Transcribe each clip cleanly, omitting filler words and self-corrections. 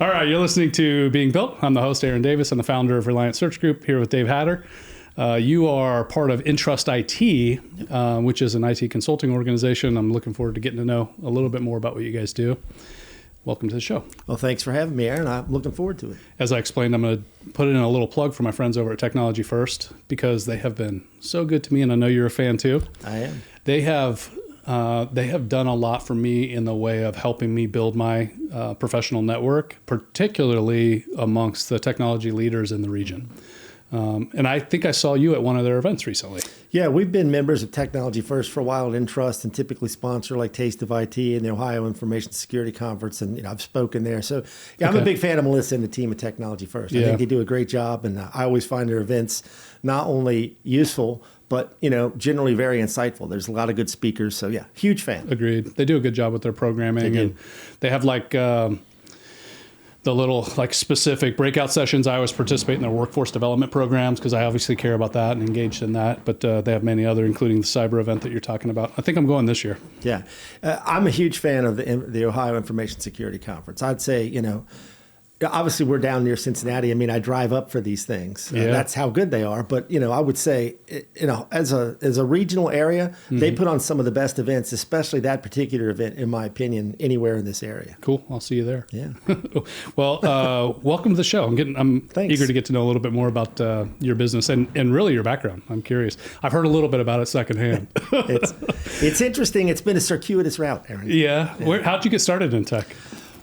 All right, you're listening to Being Built. I'm the host, Aaron Davis. I'm the founder of Reliant Search Group, here with Dave Hatter. You are part of Intrust IT, which is an IT consulting organization. I'm looking forward to getting to know a little bit more about what you guys do. Welcome to the show. Well, thanks for having me, Aaron. I'm looking forward to it. As I explained, I'm going to put in a little plug for my friends over at Technology First because they have been so good to me, and I know you're a fan too. I am. They have done a lot for me in the way of helping me build my professional network, particularly amongst the technology leaders in the region. And I think I saw you at one of their events recently. Yeah, we've been members of Technology First for a while at Intrust and typically sponsor like Taste of IT and the Ohio Information Security Conference. And, I've spoken there. So, yeah, I'm a big fan of Melissa and the team at Technology First. I think they do a great job. And I always find their events not only useful, but, generally very insightful. There's a lot of good speakers. So, yeah, huge fan. Agreed. They do a good job with their programming. And they have the little specific breakout sessions. I always participate in their workforce development programs because I obviously care about that and engaged in that. But they have many other, including the cyber event that you're talking about. I think I'm going this year. Yeah. I'm a huge fan of the Ohio Information Security Conference. I'd say, obviously we're down near Cincinnati. I drive up for these things. That's how good they are. But, I would say, as a regional area, they put on some of the best events, especially that particular event, in my opinion, anywhere in this area. Cool. I'll see you there. Yeah. Well, welcome to the show. I'm eager to get to know a little bit more about your business and really your background. I'm curious. I've heard a little bit about it secondhand. It's interesting. It's been a circuitous route, Aaron. Yeah. How'd you get started in tech?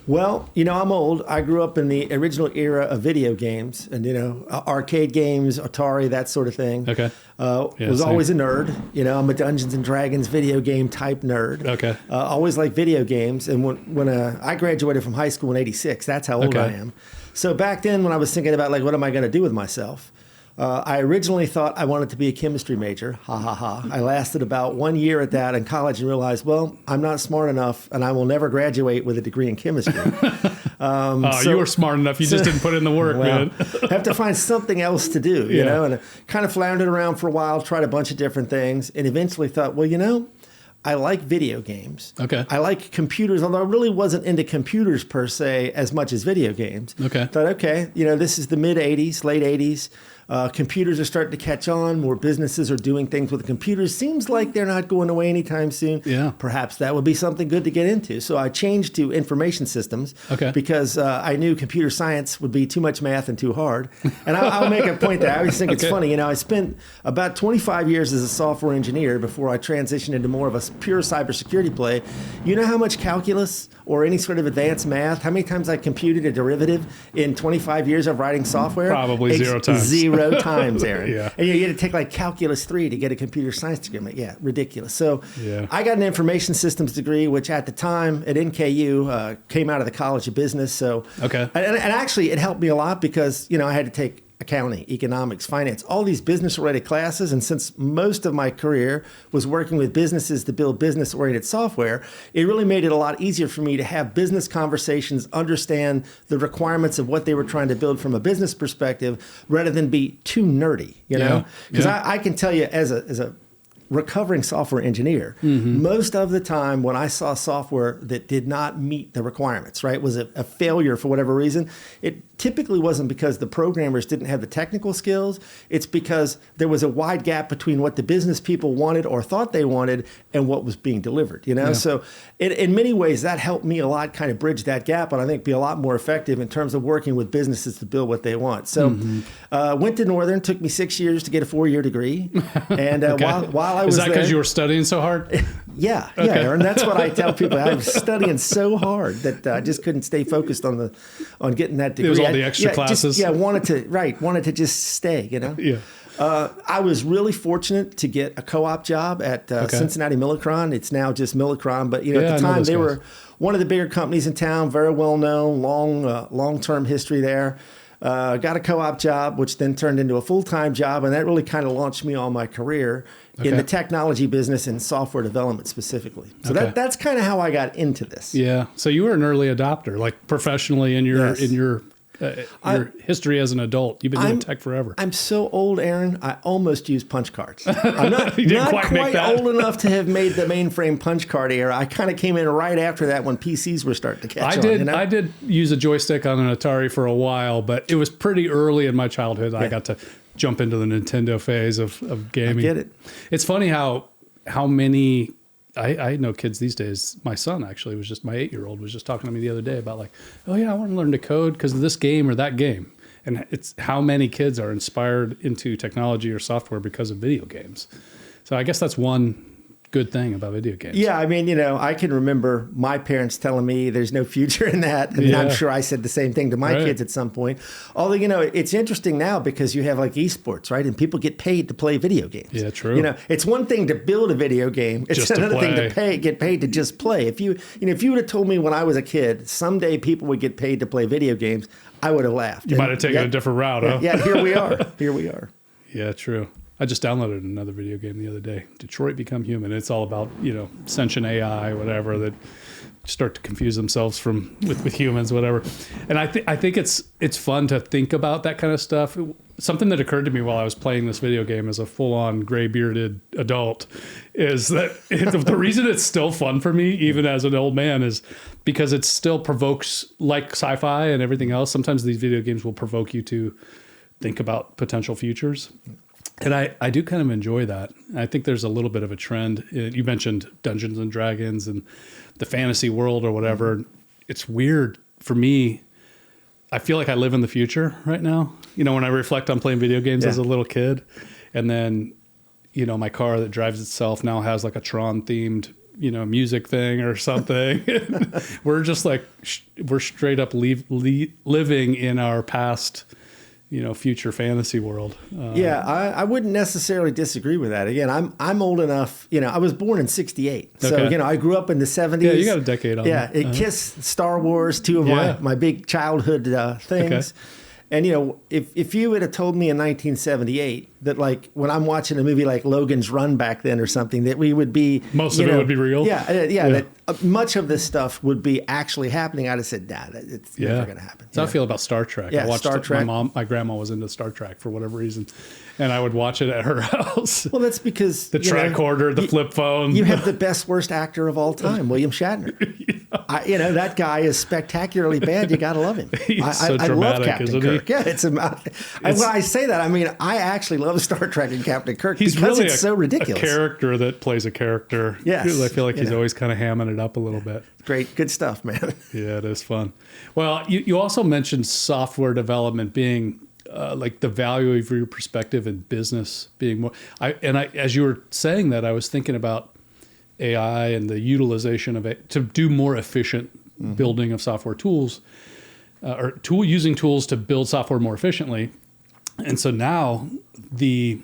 Well, I'm old. I grew up in the original era of video games and, arcade games, Atari, that sort of thing. Okay. Was always a nerd. I'm a Dungeons and Dragons video game type nerd. Okay. Always liked video games. And when I graduated from high school in '86, that's how old I am. So back then when I was thinking about what am I going to do with myself, I originally thought I wanted to be a chemistry major. Ha, ha, ha. I lasted about 1 year at that in college and realized, well, I'm not smart enough and I will never graduate with a degree in chemistry. You were smart enough. You just didn't put in the work, man. Have to find something else to do, you know, and I kind of floundered around for a while, tried a bunch of different things, and eventually thought, well, I like video games. Okay. I like computers, although I really wasn't into computers per se as much as video games. Okay. Thought, this is the mid 80s, late 80s. Computers are starting to catch on. More businesses are doing things with computers. Seems like they're not going away anytime soon. Yeah. Perhaps that would be something good to get into. So I changed to information systems because I knew computer science would be too much math and too hard. And I'll make a point there. I always think it's funny. I spent about 25 years as a software engineer before I transitioned into more of a pure cybersecurity play. You know how much calculus or any sort of advanced math, how many times I computed a derivative in 25 years of writing software? Probably 0 times. 0 times, Aaron. Yeah. And you had to take calculus 3 to get a computer science degree. Ridiculous. So I got an information systems degree, which at the time at NKU came out of the College of Business. So and actually it helped me a lot because, I had to take accounting, economics, finance, all these business-related classes. And since most of my career was working with businesses to build business-oriented software, it really made it a lot easier for me to have business conversations, understand the requirements of what they were trying to build from a business perspective, rather than be too nerdy, Because I can tell you as a recovering software engineer, most of the time when I saw software that did not meet the requirements, was a failure for whatever reason, it typically wasn't because the programmers didn't have the technical skills. It's because there was a wide gap between what the business people wanted or thought they wanted and what was being delivered, So in many ways, that helped me a lot kind of bridge that gap and I think be a lot more effective in terms of working with businesses to build what they want. So went to Northern, took me 6 years to get a 4-year degree. And while I was there... Is that because you were studying so hard? Yeah, Aaron. That's what I tell people. I was studying so hard that I just couldn't stay focused on getting that degree. It was all the extra classes. Wanted to just stay. Yeah. I was really fortunate to get a co-op job at Cincinnati Millicron. It's now just Millicron, but at the time they were one of the bigger companies in town, very well known, long-term history there. Got a co-op job, which then turned into a full-time job, and that really kind of launched me on my career in the technology business and software development specifically. So that's kind of how I got into this. Yeah. So you were an early adopter, like professionally in your your history as an adult. You've been doing tech forever. I'm so old, Aaron. I almost use punch cards. I'm not, not quite old enough to have made the mainframe punch card era. I kind of came in right after that when PCs were starting to catch on. You know? I did use a joystick on an Atari for a while, but it was pretty early in my childhood. I got to jump into the Nintendo phase of gaming. I get it. It's funny how many. I know kids these days. My son actually was just, my 8-year-old was just talking to me the other day about like, oh yeah, I want to learn to code because of this game or that game. And it's how many kids are inspired into technology or software because of video games. So I guess that's one good thing about video games. Yeah, I mean, I can remember my parents telling me there's no future in that. And I'm sure I said the same thing to my kids at some point. Although, it's interesting now because you have like esports, right? And people get paid to play video games. Yeah, true. It's one thing to build a video game. It's just another thing to get paid to just play. If you would have told me when I was a kid, someday people would get paid to play video games, I would have laughed. You might have taken a different route, huh? Yeah, here we are. Here we are. Yeah, true. I just downloaded another video game the other day, Detroit Become Human. It's all about, sentient AI, whatever, that start to confuse themselves with humans, whatever. And I think it's fun to think about that kind of stuff. Something that occurred to me while I was playing this video game as a full-on gray-bearded adult is that the reason it's still fun for me, even as an old man, is because it still provokes, like sci-fi and everything else. Sometimes these video games will provoke you to think about potential futures. And I do kind of enjoy that. I think there's a little bit of a trend. You mentioned Dungeons and Dragons and the fantasy world or whatever. It's weird for me. I feel like I live in the future right now. When I reflect on playing video games as a little kid, and then, my car that drives itself now has like a Tron themed, music thing or something. We're just like, we're straight up living in our past, future fantasy world. I wouldn't necessarily disagree with that. Again, I'm old enough. I was born in '68, so I grew up in the '70s. Yeah, you got a decade on. Yeah, Kiss, Star Wars, two of my big childhood things. Okay. And if you would have told me in 1978 that like when I'm watching a movie like Logan's Run back then or something that we would be most of it would be real. Yeah. That much of this stuff would be actually happening. I'd have said, nah, it's never going to happen. That's how I feel about Star Trek. Yeah, I watched Star Trek. My grandma was into Star Trek for whatever reason, and I would watch it at her house. Well, that's because the tricorder, the flip phone. You have the best worst actor of all time, William Shatner. That guy is spectacularly bad. You got to love him. He's so dramatic, I love Captain Kirk. He? Yeah, when I say that, I mean I actually love Star Trek and Captain Kirk he's because really it's so ridiculous. A character that plays a character. Yes, I feel like he's always kind of hamming it up a little bit. Great, good stuff, man. Yeah, it is fun. Well, you also mentioned software development being like the value of your perspective in business being more. As you were saying that, I was thinking about AI and the utilization of it to do more efficient building of software tools, using tools to build software more efficiently. And so now the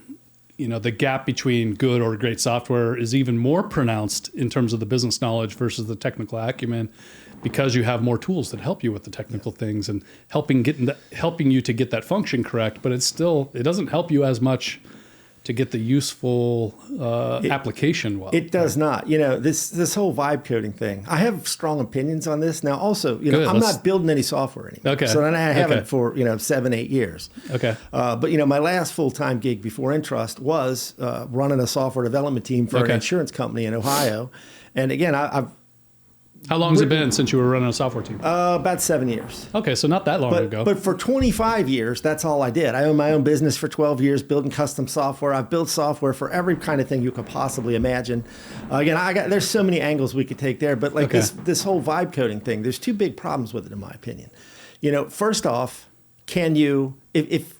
gap between good or great software is even more pronounced in terms of the business knowledge versus the technical acumen, because you have more tools that help you with the technical things and helping you to get that function correct. But it doesn't help you as much to get the useful application well. It does not. This whole vibe coding thing, I have strong opinions on this. Now also, I'm not building any software anymore. Okay. So then I haven't for 7-8 years. Okay. But my last full-time gig before Intrust was running a software development team for an insurance company in Ohio. And again, I've How long has it been since you were running a software team? About 7 years. Okay, so not that long ago. But for 25 years, that's all I did. I owned my own business for 12 years, building custom software. I've built software for every kind of thing you could possibly imagine. Again, there's so many angles we could take there, but this whole vibe coding thing, there's two big problems with it, in my opinion. First off, can you, if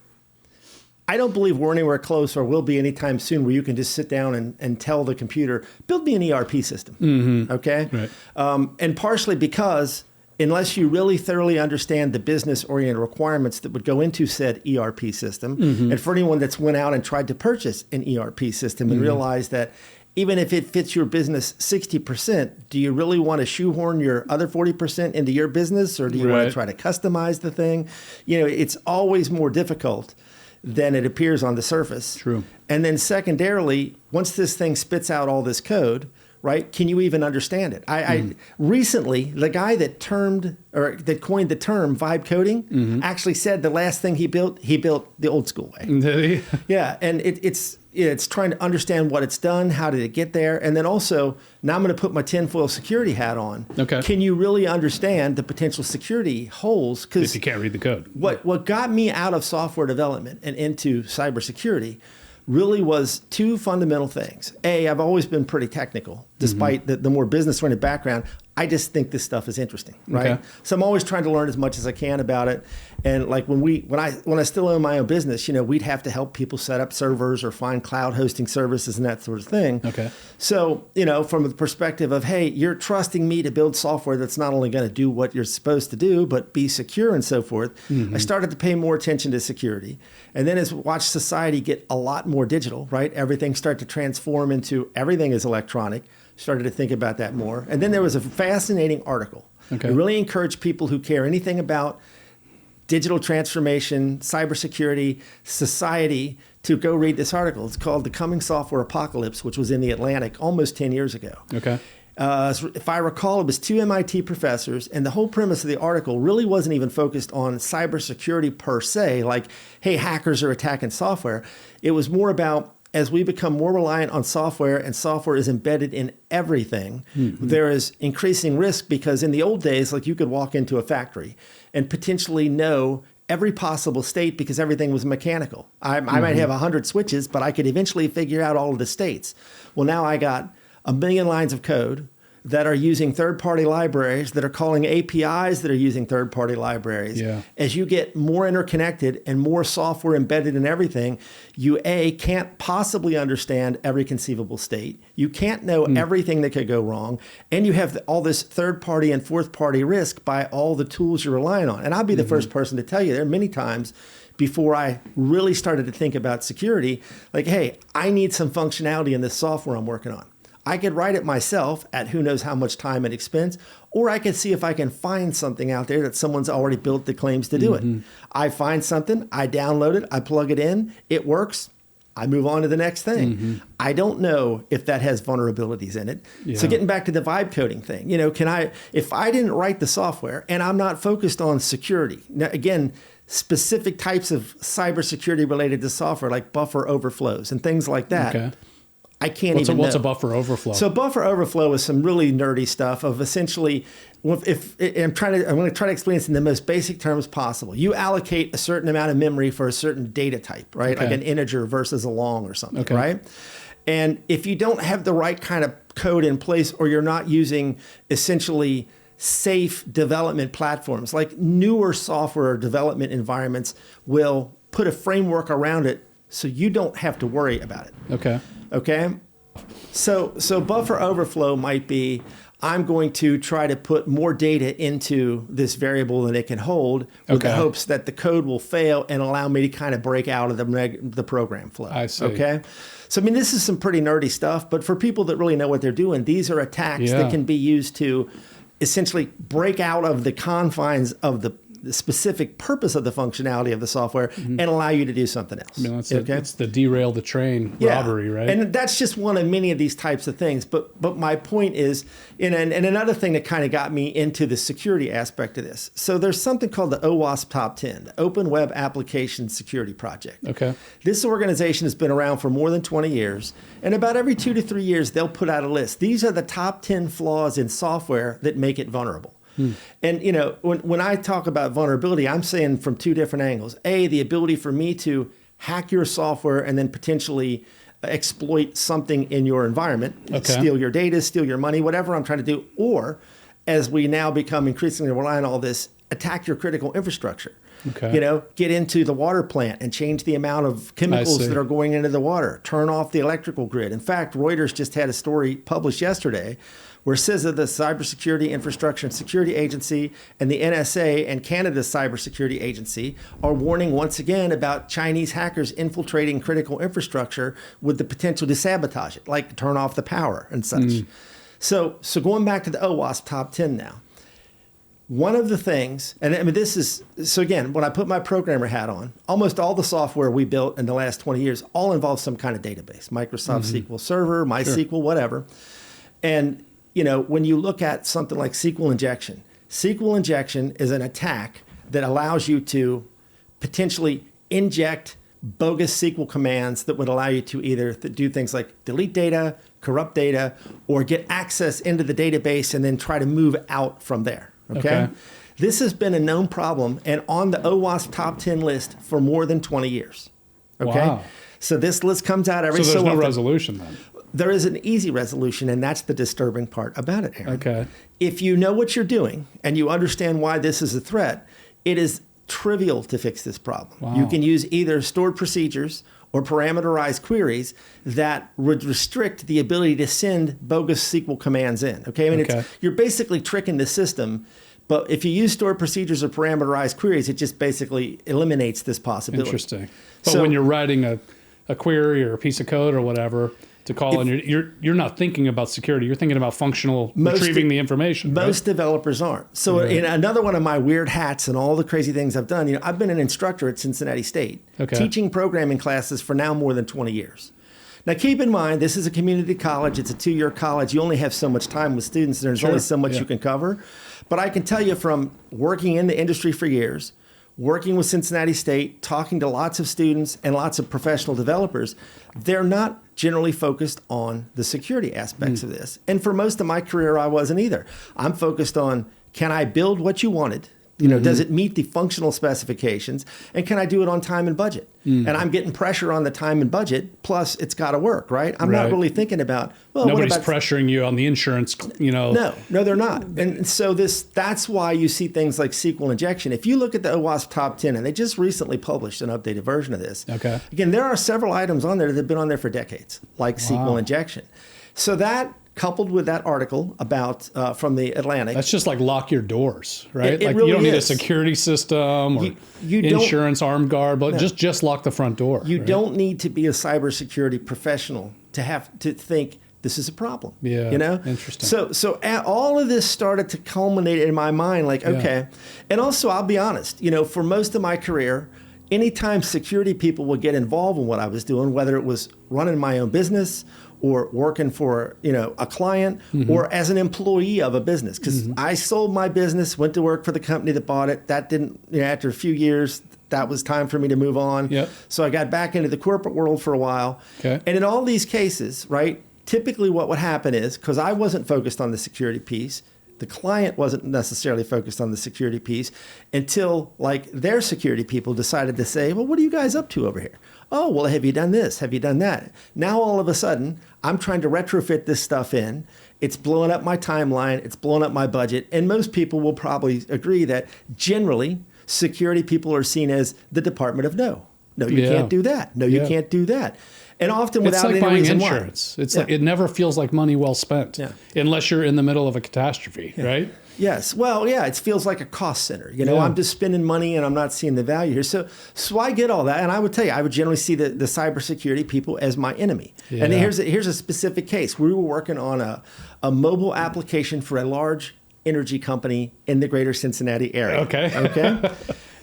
I don't believe we're anywhere close or will be anytime soon where you can just sit down and tell the computer, build me an ERP system. Mm-hmm. Okay? Right. And partially because unless you really thoroughly understand the business-oriented requirements that would go into said ERP system, and for anyone that's went out and tried to purchase an ERP system and realized that even if it fits your business 60%, do you really want to shoehorn your other 40% into your business, or do you want to try to customize the thing? It's always more difficult than it appears on the surface. True. And then secondarily, once this thing spits out all this code, right? Can you even understand it? I recently, the guy that coined the term vibe coding actually said the last thing he built the old school way. Did he? Yeah, and it's trying to understand what it's done, how did it get there, and then also, now I'm going to put my tinfoil security hat on. Okay. Can you really understand the potential security holes? If you can't read the code. What got me out of software development and into cybersecurity really was two fundamental things. A, I've always been pretty technical, despite the more business-oriented background. I just think this stuff is interesting, right? Okay. So I'm always trying to learn as much as I can about it. And like when I still own my own business, we'd have to help people set up servers or find cloud hosting services and that sort of thing. Okay. So, from the perspective of, hey, you're trusting me to build software that's not only going to do what you're supposed to do, but be secure and so forth, I started to pay more attention to security. And then as we watch society get a lot more digital, right? Everything started to transform into everything is electronic. Started to think about that more. And then there was a fascinating article. Okay. I really encourage people who care anything about digital transformation, cybersecurity, society, to go read this article. It's called The Coming Software Apocalypse, which was in The Atlantic almost 10 years ago. Okay. If I recall, it was two MIT professors, and the whole premise of the article really wasn't even focused on cybersecurity per se, like, hey, hackers are attacking software. It was more about, as we become more reliant on software and software is embedded in everything, there is increasing risk because in the old days, like you could walk into a factory and potentially know every possible state because everything was mechanical. I might have 100 switches, but I could eventually figure out all of the states. Well, now I got 1 million lines of code that are using third-party libraries, that are calling APIs that are using third-party libraries. Yeah. As you get more interconnected and more software embedded in everything, you can't possibly understand every conceivable state. You can't know everything that could go wrong. And you have all this third-party and fourth-party risk by all the tools you're relying on. And I'll be the first person to tell you, there are many times before I really started to think about security, like, hey, I need some functionality in this software I'm working on. I could write it myself at who knows how much time and expense, or I could see if I can find something out there that someone's already built that claims to do it. I find something, I download it, I plug it in, it works, I move on to the next thing. I don't know if that has vulnerabilities in it. Yeah. So getting back to the vibe coding thing, if I didn't write the software and I'm not focused on security, now again, specific types of cybersecurity related to software like buffer overflows and things like that. Okay. I can't even know. What's a buffer overflow? So buffer overflow is some really nerdy stuff of essentially, I'm going to try to explain this in the most basic terms possible. You allocate a certain amount of memory for a certain data type, right? Okay. Like an integer versus a long or something, okay. right? And if you don't have the right kind of code in place, or you're not using essentially safe development platforms, like newer software development environments will put a framework around it so you don't have to worry about it. Okay. So buffer overflow might be, I'm going to try to put more data into this variable than it can hold with the hopes that the code will fail and allow me to kind of break out of the program flow. I see. Okay. So, this is some pretty nerdy stuff, but for people that really know what they're doing, these are attacks that can be used to essentially break out of the confines of the specific purpose of the functionality of the software and allow you to do something else. That's the derail the train robbery, right? And that's just one of many of these types of things. But my point is, and another thing that kind of got me into the security aspect of this. So there's something called the OWASP Top 10, the Open Web Application Security Project. Okay. This organization has been around for more than 20 years. And about every 2 to 3 years, they'll put out a list. These are the top 10 flaws in software that make it vulnerable. And, when I talk about vulnerability, I'm saying from two different angles. A, the ability for me to hack your software and then potentially exploit something in your environment, steal your data, steal your money, whatever I'm trying to do. Or, as we now become increasingly reliant on all this, attack your critical infrastructure. Get into the water plant and change the amount of chemicals that are going into the water. Turn off the electrical grid. In fact, Reuters just had a story published yesterday where it says that the Cybersecurity Infrastructure and Security Agency and the NSA and Canada's Cybersecurity Agency are warning once again about Chinese hackers infiltrating critical infrastructure with the potential to sabotage it, like turn off the power and such. So going back to the OWASP Top 10 now. One of the things, and this is, so again, when I put my programmer hat on, almost all the software we built in the last 20 years all involves some kind of database, Microsoft SQL Server, MySQL, whatever. And, you know, when you look at something like SQL injection is an attack that allows you to potentially inject bogus SQL commands that would allow you to either do things like delete data, corrupt data, or get access into the database and then try to move out from there. Okay? This has been a known problem and on the OWASP top 10 list for more than 20 years. Okay? Wow. So this list comes out every so often. So there's no resolution then? There is an easy resolution, and that's the disturbing part about it, Aaron. Okay. If you know what you're doing and you understand why this is a threat, it is trivial to fix this problem. Wow. You can use either stored procedures or parameterized queries that would restrict the ability to send bogus SQL commands in. Okay, I mean, you're basically tricking the system. But if you use stored procedures or parameterized queries, it just basically eliminates this possibility. Interesting. But so, when you're writing a query or a piece of code or whatever to call, and you're not thinking about security, you're thinking about functional retrieving the information. Most developers aren't. So in another one of my weird hats and all the crazy things I've done, you know, I've been an instructor at Cincinnati State, teaching programming classes for now more than 20 years. Now, keep in mind, this is a community college. It's a 2-year college. You only have so much time with students. There's only so much you can cover. But I can tell you from working in the industry for years, working with Cincinnati State, talking to lots of students and lots of professional developers, they're not generally focused on the security aspects of this. And for most of my career, I wasn't either. I'm focused on, can I build what you wanted? You know, does it meet the functional specifications? And can I do it on time and budget? And I'm getting pressure on the time and budget, plus it's got to work, right? I'm not really thinking about, well, nobody's pressuring you on the insurance, you know. No, they're not. And so that's why you see things like SQL injection. If you look at the OWASP top 10, and they just recently published an updated version of this. Okay. Again, there are several items on there that have been on there for decades, like SQL injection. So that, coupled with that article about from the Atlantic. That's just like lock your doors, right? It really you don't need a security system or insurance armed guard, but just lock the front door. You don't need to be a cybersecurity professional to have to think this is a problem. Yeah, you know? Interesting. So all of this started to culminate in my mind, like, okay. And also, I'll be honest, you know, for most of my career, anytime security people would get involved in what I was doing, whether it was running my own business or working for, you know, a client or as an employee of a business. Because I sold my business, went to work for the company that bought it. That didn't, you know, after a few years, that was time for me to move on. So I got back into the corporate world for a while. And in all these cases, right, typically what would happen is, because I wasn't focused on the security piece, the client wasn't necessarily focused on the security piece until like their security people decided to say, well, what are you guys up to over here? Oh, well, have you done this? Have you done that? Now, all of a sudden, I'm trying to retrofit this stuff in. It's blowing up my timeline. It's blowing up my budget. And most people will probably agree that generally, security people are seen as the department of no. No, you can't do that. No, you can't do that. And often without any reason why. It's like it never feels like money well spent unless you're in the middle of a catastrophe, right? Yes. Well, it feels like a cost center. You know, I'm just spending money and I'm not seeing the value here. So I get all that. And I would tell you, I would generally see the cybersecurity people as my enemy. And here's a specific case. We were working on a mobile application for a large energy company in the greater Cincinnati area. Okay.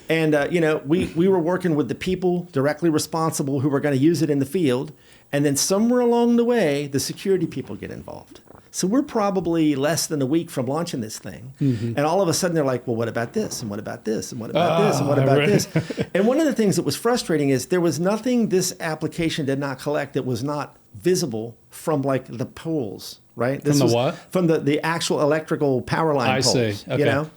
And, you know, we were working with the people directly responsible who were going to use it in the field. And then somewhere along the way, the security people get involved. So we're probably less than a week from launching this thing. And all of a sudden they're like, well, what about this? And what about this? And what about this? And what about this? And one of the things that was frustrating is there was nothing this application did not collect that was not visible from like the poles, right? From the what? From the actual electrical power line poles. I see. Okay. You know?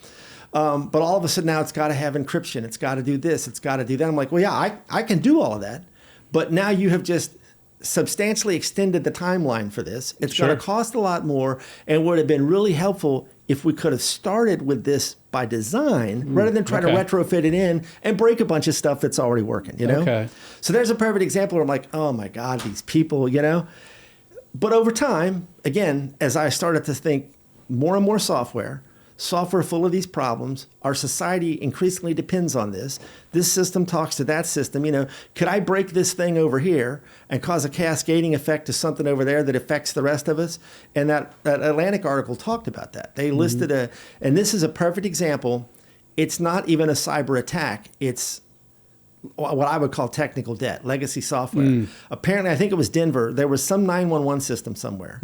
But all of a sudden now it's got to have encryption. It's got to do this. It's got to do that. I'm like, well, yeah, I can do all of that. But now you have just substantially extended the timeline for this. It's going to cost a lot more and would have been really helpful if we could have started with this by design rather than try to retrofit it in and break a bunch of stuff that's already working, you know? So there's a perfect example where I'm like, oh my God, these people, you know? But over time, again, as I started to think more and more software full of these problems. Our society increasingly depends on this. This system talks to that system. You know, could I break this thing over here and cause a cascading effect to something over there that affects the rest of us? And that Atlantic article talked about that. They listed and this is a perfect example. It's not even a cyber attack. It's what I would call technical debt, legacy software. Apparently, I think it was Denver. There was some 911 system somewhere,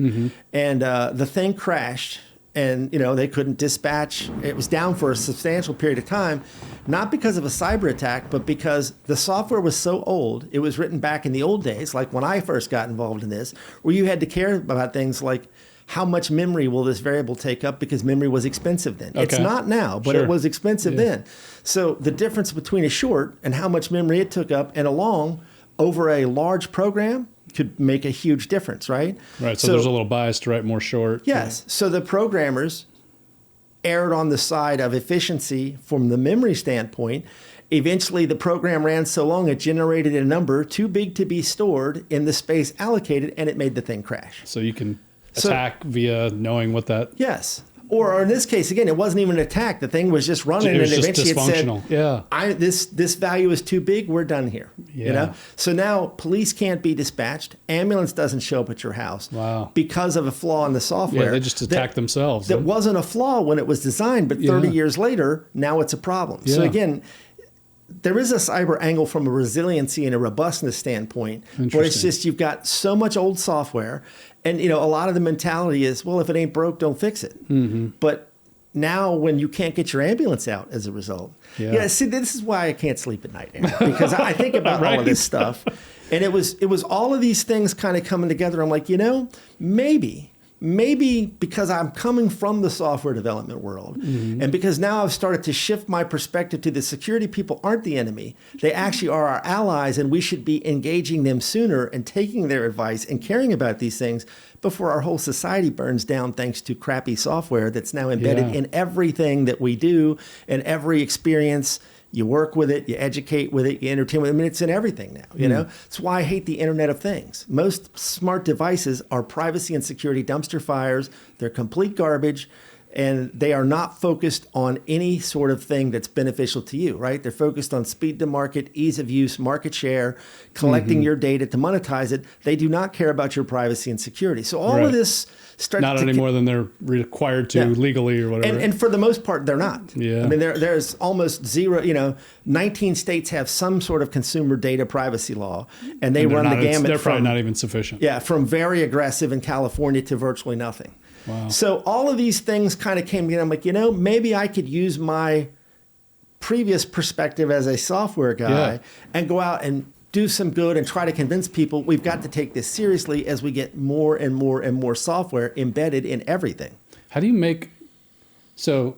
and the thing crashed. And, they couldn't dispatch. It was down for a substantial period of time, not because of a cyber attack, but because the software was so old. It was written back in the old days, like when I first got involved in this, where you had to care about things like how much memory will this variable take up, because memory was expensive then. Okay. It's not now, but it was expensive then. So the difference between a short and how much memory it took up and a long over a large program could make a huge difference, right? Right, so there's a little bias to write more short. Yes, so the programmers erred on the side of efficiency from the memory standpoint. Eventually, the program ran so long it generated a number too big to be stored in the space allocated, and it made the thing crash. So you can attack via knowing what that... Yes. Or in this case, again, it wasn't even an attack. The thing was just running, and eventually it said, this value is too big. We're done here. Yeah. So now police can't be dispatched. Ambulance doesn't show up at your house because of a flaw in the software. Yeah, they just attack themselves. That wasn't a flaw when it was designed, but 30 years later, now it's a problem. Yeah. So again, there is a cyber angle from a resiliency and a robustness standpoint, where it's just you've got so much old software. And, a lot of the mentality is, well, if it ain't broke, don't fix it. But now when you can't get your ambulance out as a result. See, this is why I can't sleep at night, Aaron, because I think about all of this stuff. And it was all of these things kind of coming together. I'm like, maybe because I'm coming from the software development world, and because now I've started to shift my perspective to the security people aren't the enemy. They actually are our allies, and we should be engaging them sooner and taking their advice and caring about these things before our whole society burns down thanks to crappy software that's now embedded in everything that we do and every experience. You work with it, you educate with it, you entertain with it. I mean, it's in everything now, That's why I hate the Internet of Things. Most smart devices are privacy and security dumpster fires. They're complete garbage, and they are not focused on any sort of thing that's beneficial to you, right? They're focused on speed to market, ease of use, market share, collecting your data to monetize it. They do not care about your privacy and security. So all of this starts not any more than they're required to legally or whatever. And for the most part, they're not. Yeah. I mean, there's almost zero, 19 states have some sort of consumer data privacy law, and they run the gamut. They're probably not even sufficient. Yeah, from very aggressive in California to virtually nothing. Wow. So all of these things kind of came together. I'm like, maybe I could use my previous perspective as a software guy and go out and do some good and try to convince people we've got to take this seriously as we get more and more and more software embedded in everything. How do you so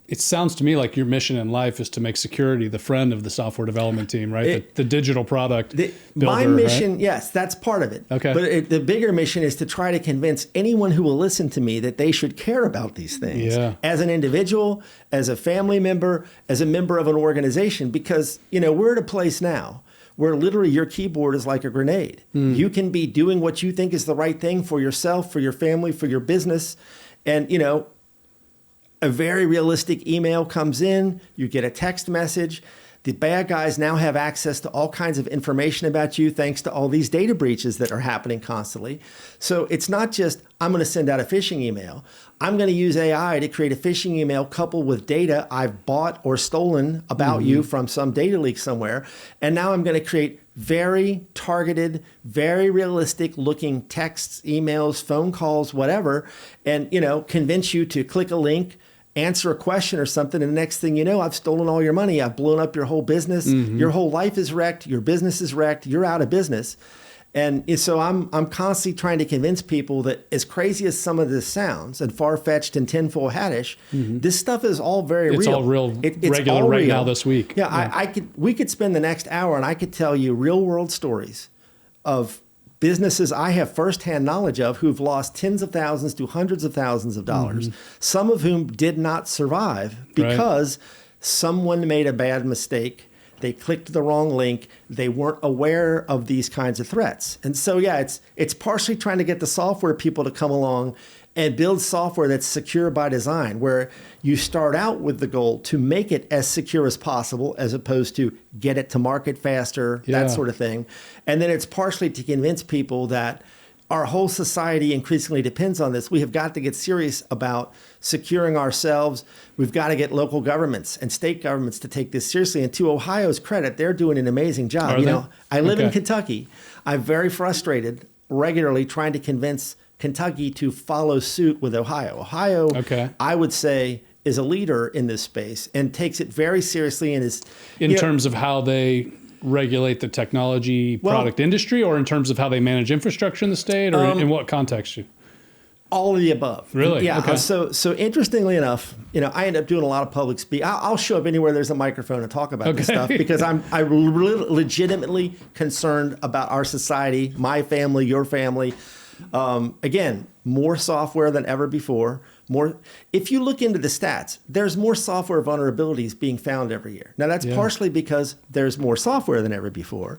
it sounds to me like your mission in life is to make security the friend of the software development team, right? The digital product builder, my mission, right? Yes, that's part of it. Okay. But the bigger mission is to try to convince anyone who will listen to me that they should care about these things as an individual, as a family member, as a member of an organization, because, we're at a place now where literally your keyboard is like a grenade. You can be doing what you think is the right thing for yourself, for your family, for your business. And, a very realistic email comes in, you get a text message. The bad guys now have access to all kinds of information about you thanks to all these data breaches that are happening constantly. So it's not just, I'm going to send out a phishing email. I'm going to use AI to create a phishing email coupled with data I've bought or stolen about you from some data leak somewhere. And now I'm going to create very targeted, very realistic looking texts, emails, phone calls, whatever, and, convince you to click a link, answer a question or something, and the next thing you know, I've stolen all your money. I've blown up your whole business. Your whole life is wrecked. Your business is wrecked. You're out of business. And so I'm constantly trying to convince people that, as crazy as some of this sounds and far-fetched and tinfoil hattish, this stuff is all very real. It's all real, it's regular all right real. Now this week. Yeah, we could spend the next hour and I could tell you real-world stories of businesses I have firsthand knowledge of who've lost tens of thousands to hundreds of thousands of dollars, some of whom did not survive because someone made a bad mistake. They clicked the wrong link. They weren't aware of these kinds of threats. And so, it's partially trying to get the software people to come along and build software that's secure by design, where you start out with the goal to make it as secure as possible, as opposed to get it to market faster, that sort of thing. And then it's partially to convince people that our whole society increasingly depends on this. We have got to get serious about securing ourselves. We've got to get local governments and state governments to take this seriously. And to Ohio's credit, they're doing an amazing job. I live in Kentucky. I'm very frustrated regularly trying to convince Kentucky to follow suit with Ohio. Ohio, I would say, is a leader in this space and takes it very seriously and is in terms of how they regulate the technology product industry, or in terms of how they manage infrastructure in the state, or in what context? All of the above. Really? Yeah. Okay. So interestingly enough, I end up doing a lot of public speak. I'll show up anywhere there's a microphone and talk about this stuff because I'm legitimately concerned about our society, my family, your family. Again, more software than ever before. If you look into the stats, there's more software vulnerabilities being found every year. Now, that's partially because there's more software than ever before,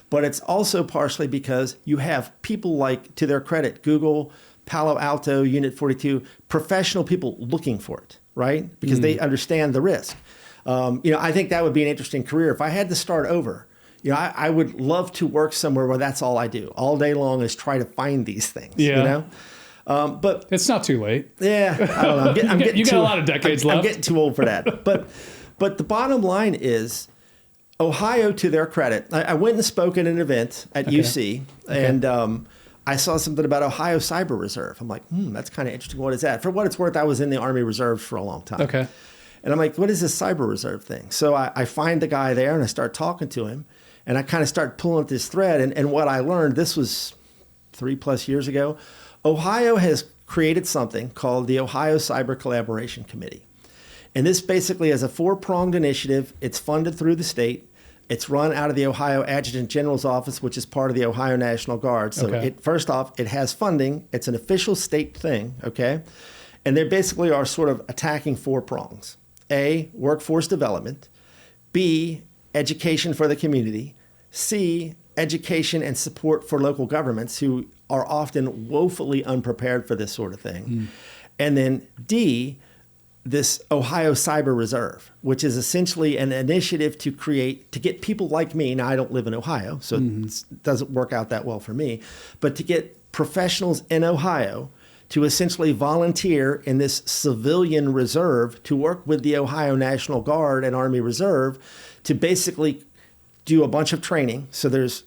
but it's also partially because you have people like, to their credit, Google, Palo Alto, Unit 42, professional people looking for it, right? Because they understand the risk. I think that would be an interesting career. If I had to start over, I would love to work somewhere where that's all I do. All day long is try to find these things, But it's not too late. Yeah, I don't know. I'm getting you got a lot of decades left. I'm getting too old for that. But the bottom line is, Ohio, to their credit, I went and spoke at an event at UC, and I saw something about Ohio Cyber Reserve. I'm like, that's kind of interesting. What is that? For what it's worth, I was in the Army Reserves for a long time. Okay. And I'm like, what is this Cyber Reserve thing? So I find the guy there, and I start talking to him, and I kind of start pulling at this thread. And what I learned, this was 3+ years ago, Ohio has created something called the Ohio Cyber Collaboration Committee. And this basically is a 4-pronged initiative. It's funded through the state. It's run out of the Ohio Adjutant General's office, which is part of the Ohio National Guard. So first off, it has funding. It's an official state thing, okay? And they basically are sort of attacking 4 prongs. A, workforce development. B, education for the community. C, education and support for local governments who are often woefully unprepared for this sort of thing. And then D, this Ohio Cyber Reserve, which is essentially an initiative to get people like me. Now, I don't live in Ohio, so it doesn't work out that well for me, but to get professionals in Ohio to essentially volunteer in this civilian reserve to work with the Ohio National Guard and Army Reserve to basically do a bunch of training. So there's,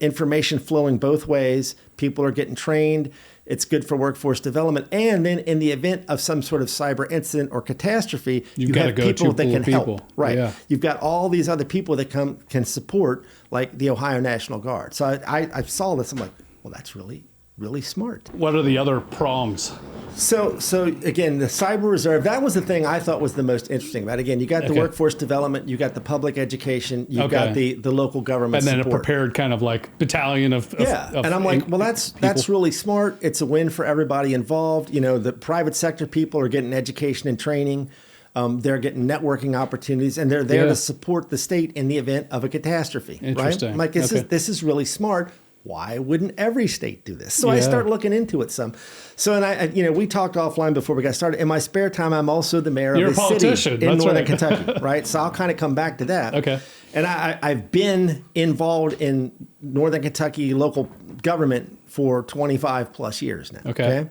information flowing both ways. People are getting trained. It's good for workforce development. And then in the event of some sort of cyber incident or catastrophe, you have people that can help. Right. Yeah. You've got all these other people that can support, like the Ohio National Guard. So I saw this. I'm like, well, that's really, really smart. What are the other prongs? So again, the Cyber Reserve, that was the thing I thought was the most interesting about it. Again, you got the workforce development, you got the public education, you got the local government and then support. A prepared kind of like battalion of and I'm like, well, that's really smart. It's a win for everybody involved. The private sector people are getting education and training. They're getting networking opportunities, and they're there to support the state in the event of a catastrophe. Interesting. Right? I'm like, this is really smart. Why wouldn't every state do this? So I start looking into it some. So, and we talked offline before we got started. In my spare time, I'm also the mayor of the city in northern Kentucky, right? So I'll kind of come back to that. Okay. And I've been involved in northern Kentucky local government for 25+ years now. Okay.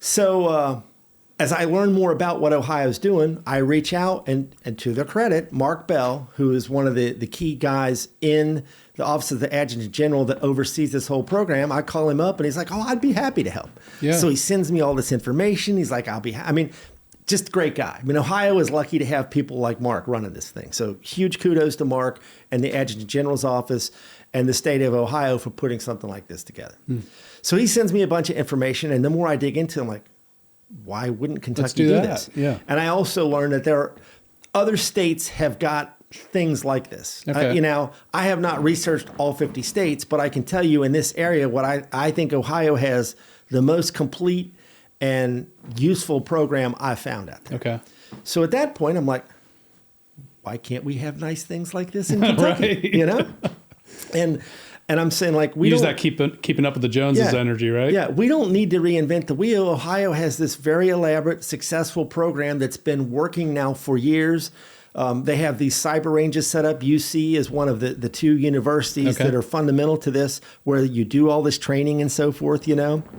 So as I learn more about what Ohio's doing, I reach out and to their credit, Mark Bell, who is one of the key guys in the Office of the Adjutant General that oversees this whole program, I call him up and he's like, oh, I'd be happy to help. Yeah. So he sends me all this information. He's like, just a great guy. Ohio is lucky to have people like Mark running this thing. So huge kudos to Mark and the Adjutant General's office and the state of Ohio for putting something like this together. So he sends me a bunch of information, and the more I dig into it, I'm like, why wouldn't Kentucky do this? Yeah. And I also learned that there are other states have got things like this. Okay. I have not researched all 50 states, but I can tell you in this area what I think Ohio has the most complete and useful program I've found out there. Okay. So at that point, I'm like, why can't we have nice things like this in Kentucky? Right. And I'm saying, like, we use don't, that keeping up with the Joneses energy, right? Yeah, we don't need to reinvent the wheel. Ohio has this very elaborate, successful program that's been working now for years. They have these cyber ranges set up. UC is one of the two universities that are fundamental to this, where you do all this training and so forth,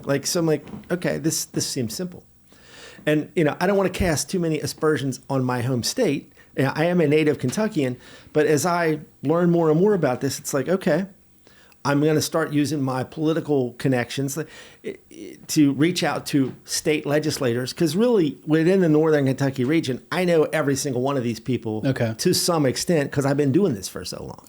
Like, so I'm like, okay, this seems simple. And, I don't want to cast too many aspersions on my home state. I am a native Kentuckian, but as I learn more and more about this, it's like, okay, I'm going to start using my political connections to reach out to state legislators, because really within the Northern Kentucky region, I know every single one of these people to some extent, because I've been doing this for so long,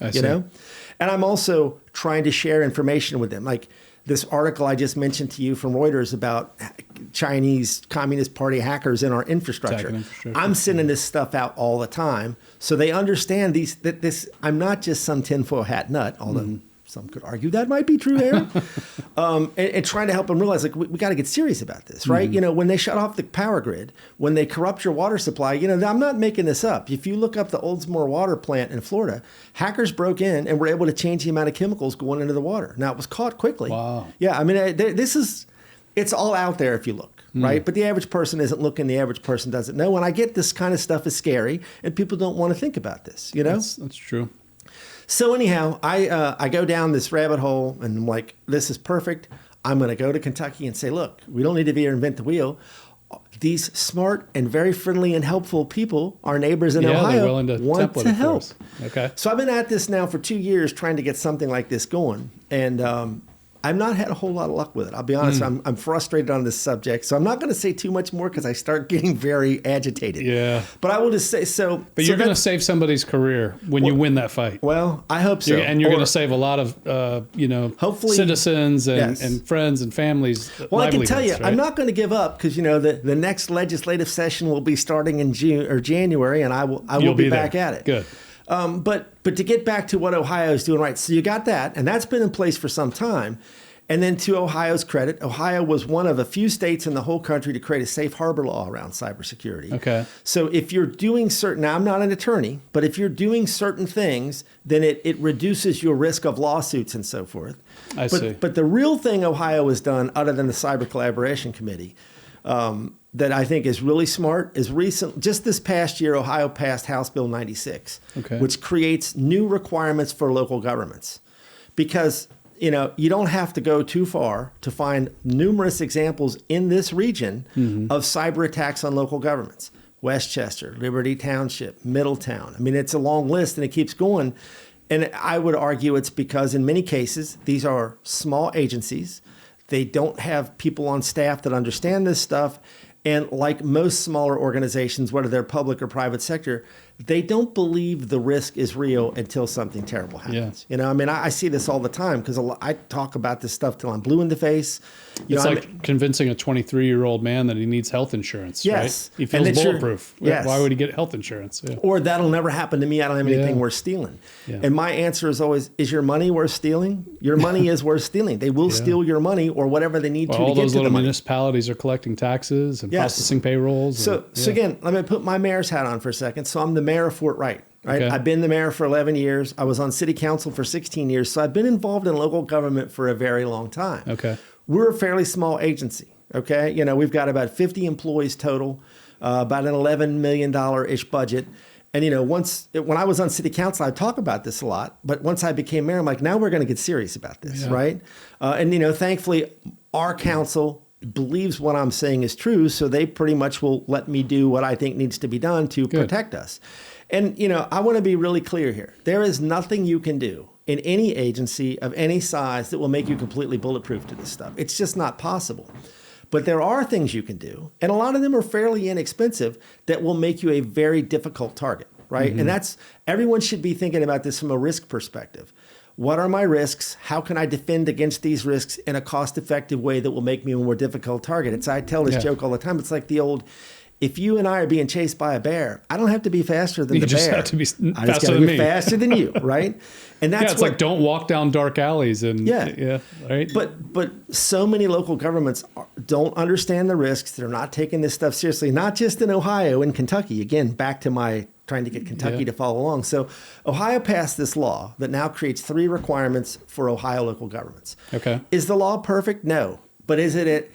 And I'm also trying to share information with them. Like this article I just mentioned to you from Reuters about Chinese Communist Party hackers in our infrastructure. I'm sending this stuff out all the time, so they understand this. I'm not just some tinfoil hat nut, although some could argue that might be true, Aaron. and trying to help them realize, like, we got to get serious about this, right? When they shut off the power grid, when they corrupt your water supply, I'm not making this up. If you look up the Oldsmore water plant in Florida, hackers broke in and were able to change the amount of chemicals going into the water. Now, it was caught quickly. Wow. Yeah, I mean, it's all out there if you look, right? But the average person isn't looking. The average person doesn't know. And I get this kind of stuff is scary, and people don't want to think about this, That's true. So anyhow, I go down this rabbit hole, and I'm like, this is perfect. I'm going to go to Kentucky and say, look, we don't need to reinvent the wheel. These smart and very friendly and helpful people, our neighbors in Ohio, want to help. Okay. So I've been at this now for 2 years trying to get something like this going. And I've not had a whole lot of luck with it. I'll be honest. I'm frustrated on this subject. So I'm not going to say too much more, because I start getting very agitated. Yeah. But I will just say so. But you're going to save somebody's career when you win that fight. Well, I hope so. And you're going to save a lot of, hopefully, citizens and friends and families. Well, I can tell you, right? I'm not going to give up, because, the next legislative session will be starting in June or January, and I will be back at it. Good. But to get back to what Ohio is doing right, so you got that, and that's been in place for some time. And then to Ohio's credit, Ohio was one of a few states in the whole country to create a safe harbor law around cybersecurity. Okay. So if you're doing now I'm not an attorney, but if you're doing certain things, then it reduces your risk of lawsuits and so forth. I see. But the real thing Ohio has done, other than the Cyber Collaboration Committee, that I think is really smart, is just this past year, Ohio passed House Bill 96, which creates new requirements for local governments. Because, you don't have to go too far to find numerous examples in this region of cyber attacks on local governments. Westchester, Liberty Township, Middletown. I mean, it's a long list, and it keeps going. And I would argue it's because in many cases, these are small agencies. They don't have people on staff that understand this stuff. And like most smaller organizations, whether they're public or private sector, they don't believe the risk is real until something terrible happens. Yeah. I see this all the time, because I talk about this stuff till I'm blue in the face. It's like convincing a 23-year-old man that he needs health insurance, yes. Right? He feels bulletproof. Yes. Why would he get health insurance? Yeah. Or that'll never happen to me. I don't have anything worth stealing. Yeah. And my answer is always, is your money worth stealing? Your money is worth stealing. They will steal your money or whatever they need to get to the money. All those little municipalities are collecting taxes and processing payrolls. So again, let me put my mayor's hat on for a second. So I'm the mayor of Fort Wright. Right? Okay. I've been the mayor for 11 years. I was on city council for 16 years. So I've been involved in local government for a very long time. Okay. We're a fairly small agency. Okay. We've got about 50 employees total, about an $11 million-ish budget. And, when I was on city council, I'd talk about this a lot. But once I became mayor, I'm like, now we're going to get serious about this. Right. And, thankfully, our council believes what I'm saying is true. So they pretty much will let me do what I think needs to be done to protect us. And, I want to be really clear here. There is nothing you can do in any agency of any size that will make you completely bulletproof to this stuff. It's just not possible. But there are things you can do, and a lot of them are fairly inexpensive, that will make you a very difficult target, right? And everyone should be thinking about this from a risk perspective. What are my risks? How can I defend against these risks in a cost-effective way that will make me a more difficult target? I tell this joke all the time. It's like the old, if you and I are being chased by a bear, I don't have to be faster than the bear. You just have to be I just got to be faster than you, right? And that's it's like, don't walk down dark alleys and right. But so many local governments don't understand the risks. They're not taking this stuff seriously. Not just in Ohio and Kentucky. Again, back to my trying to get Kentucky to follow along. So Ohio passed this law that now creates 3 requirements for Ohio local governments. Okay. Is the law perfect? No. But is it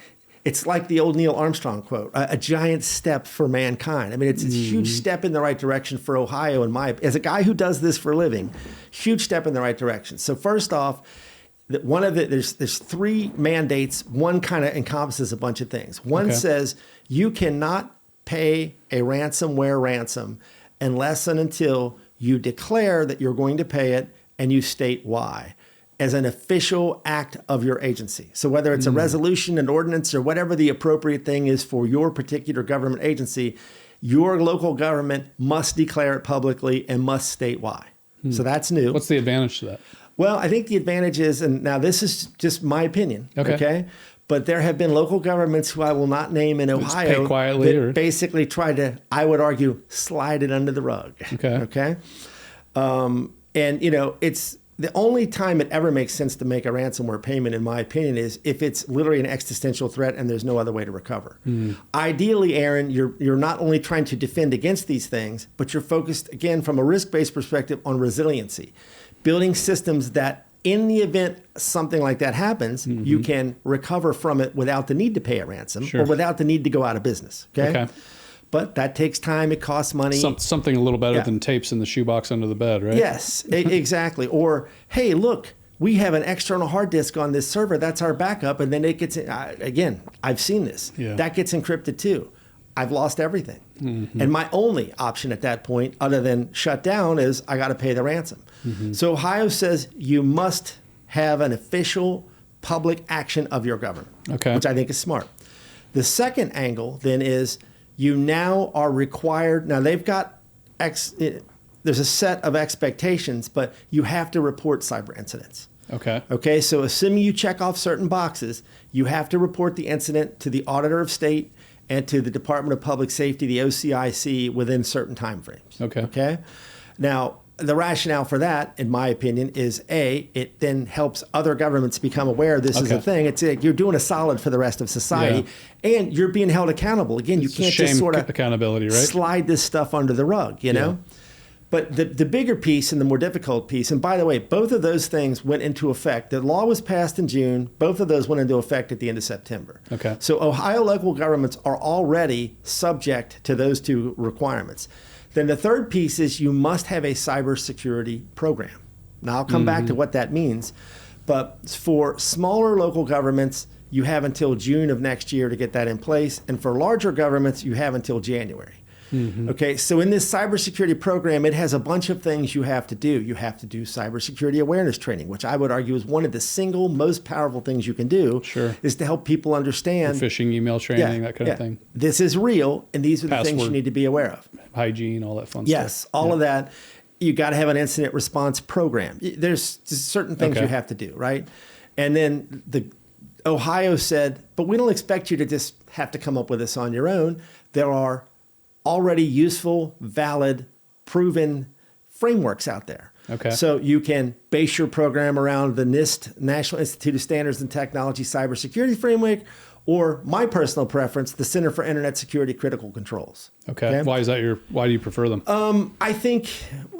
it's like the old Neil Armstrong quote, a giant step for mankind. I mean, it's a huge step in the right direction for Ohio, as a guy who does this for a living, huge step in the right direction. So first off, there's 3 mandates. One kind of encompasses a bunch of things. One says you cannot pay a ransomware ransom unless and until you declare that you're going to pay it and you state why, as an official act of your agency. So whether it's a resolution, an ordinance, or whatever the appropriate thing is for your particular government agency, your local government must declare it publicly and must state why. So that's new. What's the advantage to that? Well, I think the advantage is, and now this is just my opinion, okay? But there have been local governments who I will not name in Ohio pay quietly that basically try to, I would argue, slide it under the rug. Okay. And, it's the only time it ever makes sense to make a ransomware payment, in my opinion, is if it's literally an existential threat and there's no other way to recover. Ideally, Aaron, you're not only trying to defend against these things, but you're focused, again, from a risk-based perspective, on resiliency. Building systems that, in the event something like that happens, you can recover from it without the need to pay a ransom or without the need to go out of business. Okay. But that takes time. It costs money. Something a little better than tapes in the shoebox under the bed, right? Yes, exactly. Or, hey, look, we have an external hard disk on this server. That's our backup. And then it gets, again, I've seen this. That gets encrypted too. I've lost everything. And my only option at that point, other than shut down, is I got to pay the ransom. So Ohio says you must have an official public action of your government, which I think is smart. The second angle then is you now are required. Now they've got there's a set of expectations, but you have to report cyber incidents. Okay. So assuming you check off certain boxes, you have to report the incident to the Auditor of State and to the Department of Public Safety, the OCIC, within certain timeframes. Okay. Now, the rationale for that, in my opinion, is it then helps other governments become aware this is a thing. It's you're doing a solid for the rest of society, and you're being held accountable. Again, you can't just sort of accountability, right? Slide this stuff under the rug, you know? But the bigger piece and the more difficult piece, and by the way, both of those things went into effect. The law was passed in June. Both of those went into effect at the end of September. So Ohio local governments are already subject to those 2 requirements. Then the third piece is you must have a cybersecurity program. Now, I'll come back to what that means. But for smaller local governments, you have until June of next year to get that in place. And for larger governments, you have until January. Okay, so in this cybersecurity program, it has a bunch of things you have to do. You have to do cybersecurity awareness training, which I would argue is one of the single most powerful things you can do, is to help people understand. Phishing, email training, that kind of thing. This is real, and these are the things you need to be aware of. Hygiene, all that fun stuff. Yes, all of that. You got to have an incident response program. There's just certain things you have to do, right? And then Ohio said, but we don't expect you to just have to come up with this on your own. There are already useful, valid, proven frameworks out there. So you can base your program around the NIST, National Institute of Standards and Technology Cybersecurity Framework, or my personal preference, the Center for Internet Security Critical Controls. Why is that why do you prefer them? I think,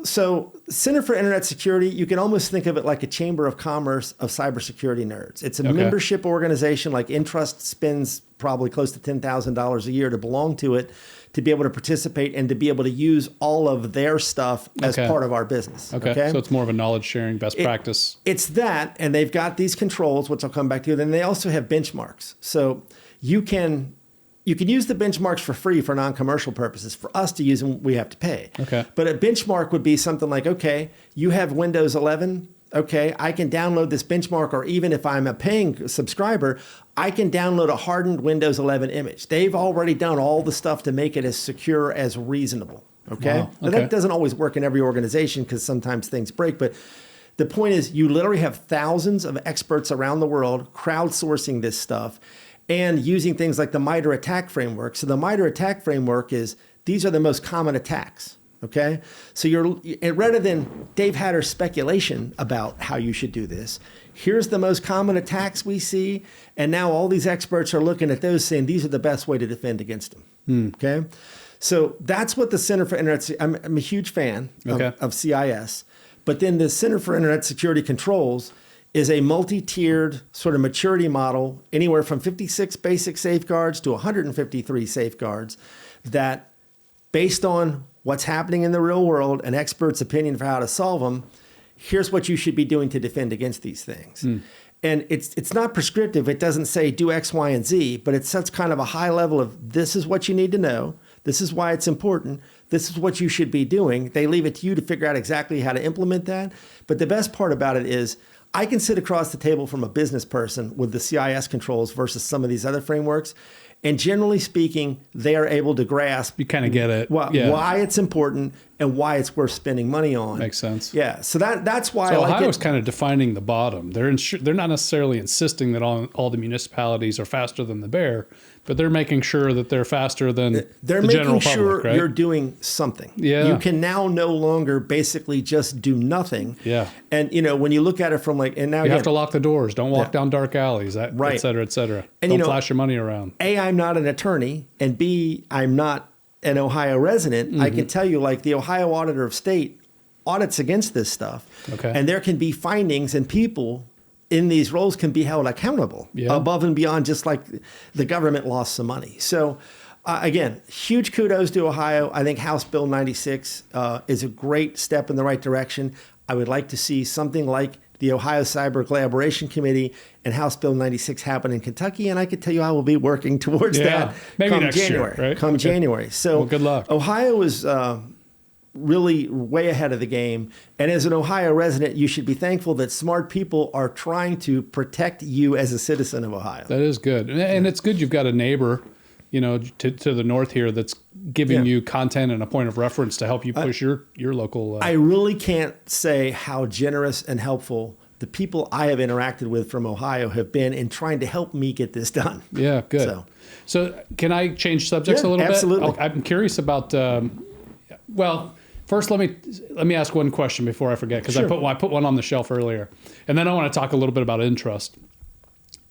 so Center for Internet Security, you can almost think of it like a chamber of commerce of cybersecurity nerds. It's a membership organization. Like Intrust spends probably close to $10,000 a year to belong to it, to be able to participate and to be able to use all of their stuff as part of our business. So it's more of a knowledge sharing, best practice. It's that, and they've got these controls, which I'll come back to. Then they also have benchmarks. So you can use the benchmarks for free for non-commercial purposes. For us to use them, we have to pay. But a benchmark would be something like, you have Windows 11. I can download this benchmark, or even if I'm a paying subscriber, I can download a hardened Windows 11 image. They've already done all the stuff to make it as secure as reasonable. Now, that doesn't always work in every organization because sometimes things break. But the point is, you literally have thousands of experts around the world crowdsourcing this stuff and using things like the MITRE ATT&CK framework. So the MITRE ATT&CK framework is, these are the most common attacks. So rather than Dave Hatter's speculation about how you should do this, here's the most common attacks we see, and now all these experts are looking at those saying these are the best way to defend against them. So that's what the Center for Internet. I'm a huge fan of CIS, but then the Center for Internet Security Controls is a multi-tiered sort of maturity model, anywhere from 56 basic safeguards to 153 safeguards that, based on what's happening in the real world and experts' opinion for how to solve them, here's what you should be doing to defend against these things. And it's not prescriptive. It doesn't say do X, Y, and Z, but it sets kind of a high level of this is what you need to know. This is why it's important. This is what you should be doing. They leave it to you to figure out exactly how to implement that. But the best part about it is I can sit across the table from a business person with the CIS controls versus some of these other frameworks. And generally speaking, they are able to grasp. You kind of get it. Why it's important and why it's worth spending money on. Makes sense. Yeah. So that's why so I like Ohio's kind of defining the bottom. They're not necessarily insisting that all the municipalities are faster than the bear, but they're making sure that they're faster than the general public, sure right? You're doing something. Yeah. You can now no longer basically just do nothing. Yeah. And when you look at it from and now you have to lock the doors. Don't walk down dark alleys, right. et cetera, et cetera. And don't flash your money around. A, I'm not an attorney, and B, I'm not an Ohio resident. I can tell you, the Ohio Auditor of State audits against this stuff. Okay. And there can be findings, and people in these roles can be held accountable above and beyond just the government lost some money. So again, huge kudos to Ohio. I think House Bill 96 is a great step in the right direction. I would like to see something like the Ohio Cyber Collaboration Committee and House Bill 96 happen in Kentucky, and I could tell you I will be working towards that maybe come next January. Year, right? Come January. So well, good luck. Ohio is really way ahead of the game. And as an Ohio resident, you should be thankful that smart people are trying to protect you as a citizen of Ohio. That is good. And it's good you've got a neighbor, to the north here that's giving you content and a point of reference to help you push your local. I really can't say how generous and helpful the people I have interacted with from Ohio have been in trying to help me get this done. Yeah, good. So can I change subjects a little absolutely. bit? I'm curious about, first let me ask one question before I forget, because I put one on the shelf earlier. And then I want to talk a little bit about Intrust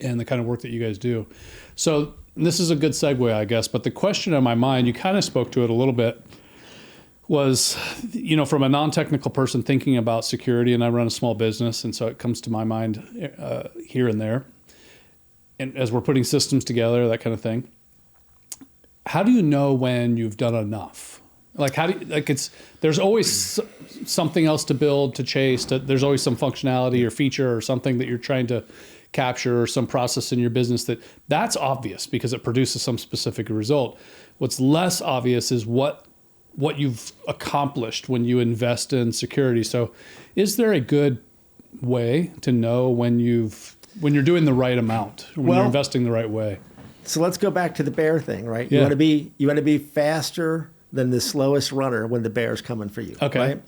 and the kind of work that you guys do. So this is a good segue, I guess, but the question on my mind, you kind of spoke to it a little bit, was, from a non-technical person thinking about security, and I run a small business, and so it comes to my mind here and there. And as we're putting systems together, that kind of thing, how do you know when you've done enough? There's always something else to build, to chase, there's always some functionality or feature or something that you're trying to capture, or some process in your business that's obvious because it produces some specific result. What's less obvious is what you've accomplished when you invest in security. So is there a good way to know when you're doing the right amount, when you're investing the right way? So let's go back to the bear thing, right? Yeah. You want to be faster than the slowest runner when the bear's coming for you. Okay. Right?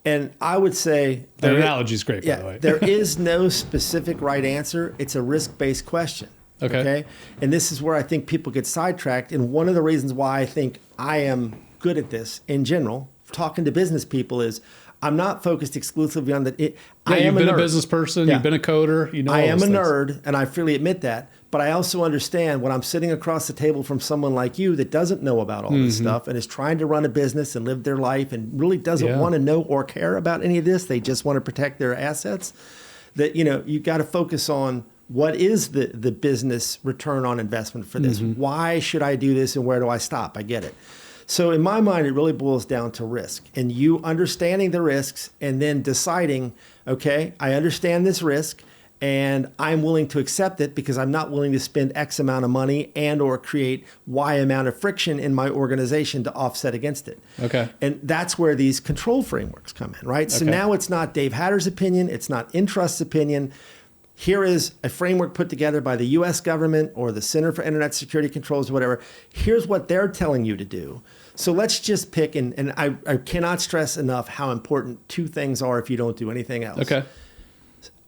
And I would say that analogy is great, by the way. There is no specific right answer. It's a risk-based question. Okay. And this is where I think people get sidetracked. And one of the reasons why I think I am good at this in general, talking to business people, is I'm not focused exclusively on that. You've been a business person. You've been a coder. I am a nerd, and I freely admit that. But I also understand when I'm sitting across the table from someone like you that doesn't know about all this stuff and is trying to run a business and live their life and really doesn't want to know or care about any of this. They just want to protect their assets. That, you got to focus on what is the business return on investment for this? Why should I do this, and where do I stop? I get it. So in my mind, it really boils down to risk, and you understanding the risks and then deciding, okay, I understand this risk and I'm willing to accept it because I'm not willing to spend X amount of money and or create Y amount of friction in my organization to offset against it. Okay. And that's where these control frameworks come in, right? So now it's not Dave Hatter's opinion. It's not Intrust's opinion. Here is a framework put together by the U.S. government or the Center for Internet Security Controls or whatever. Here's what they're telling you to do. So let's just pick, and I cannot stress enough how important two things are if you don't do anything else. Okay.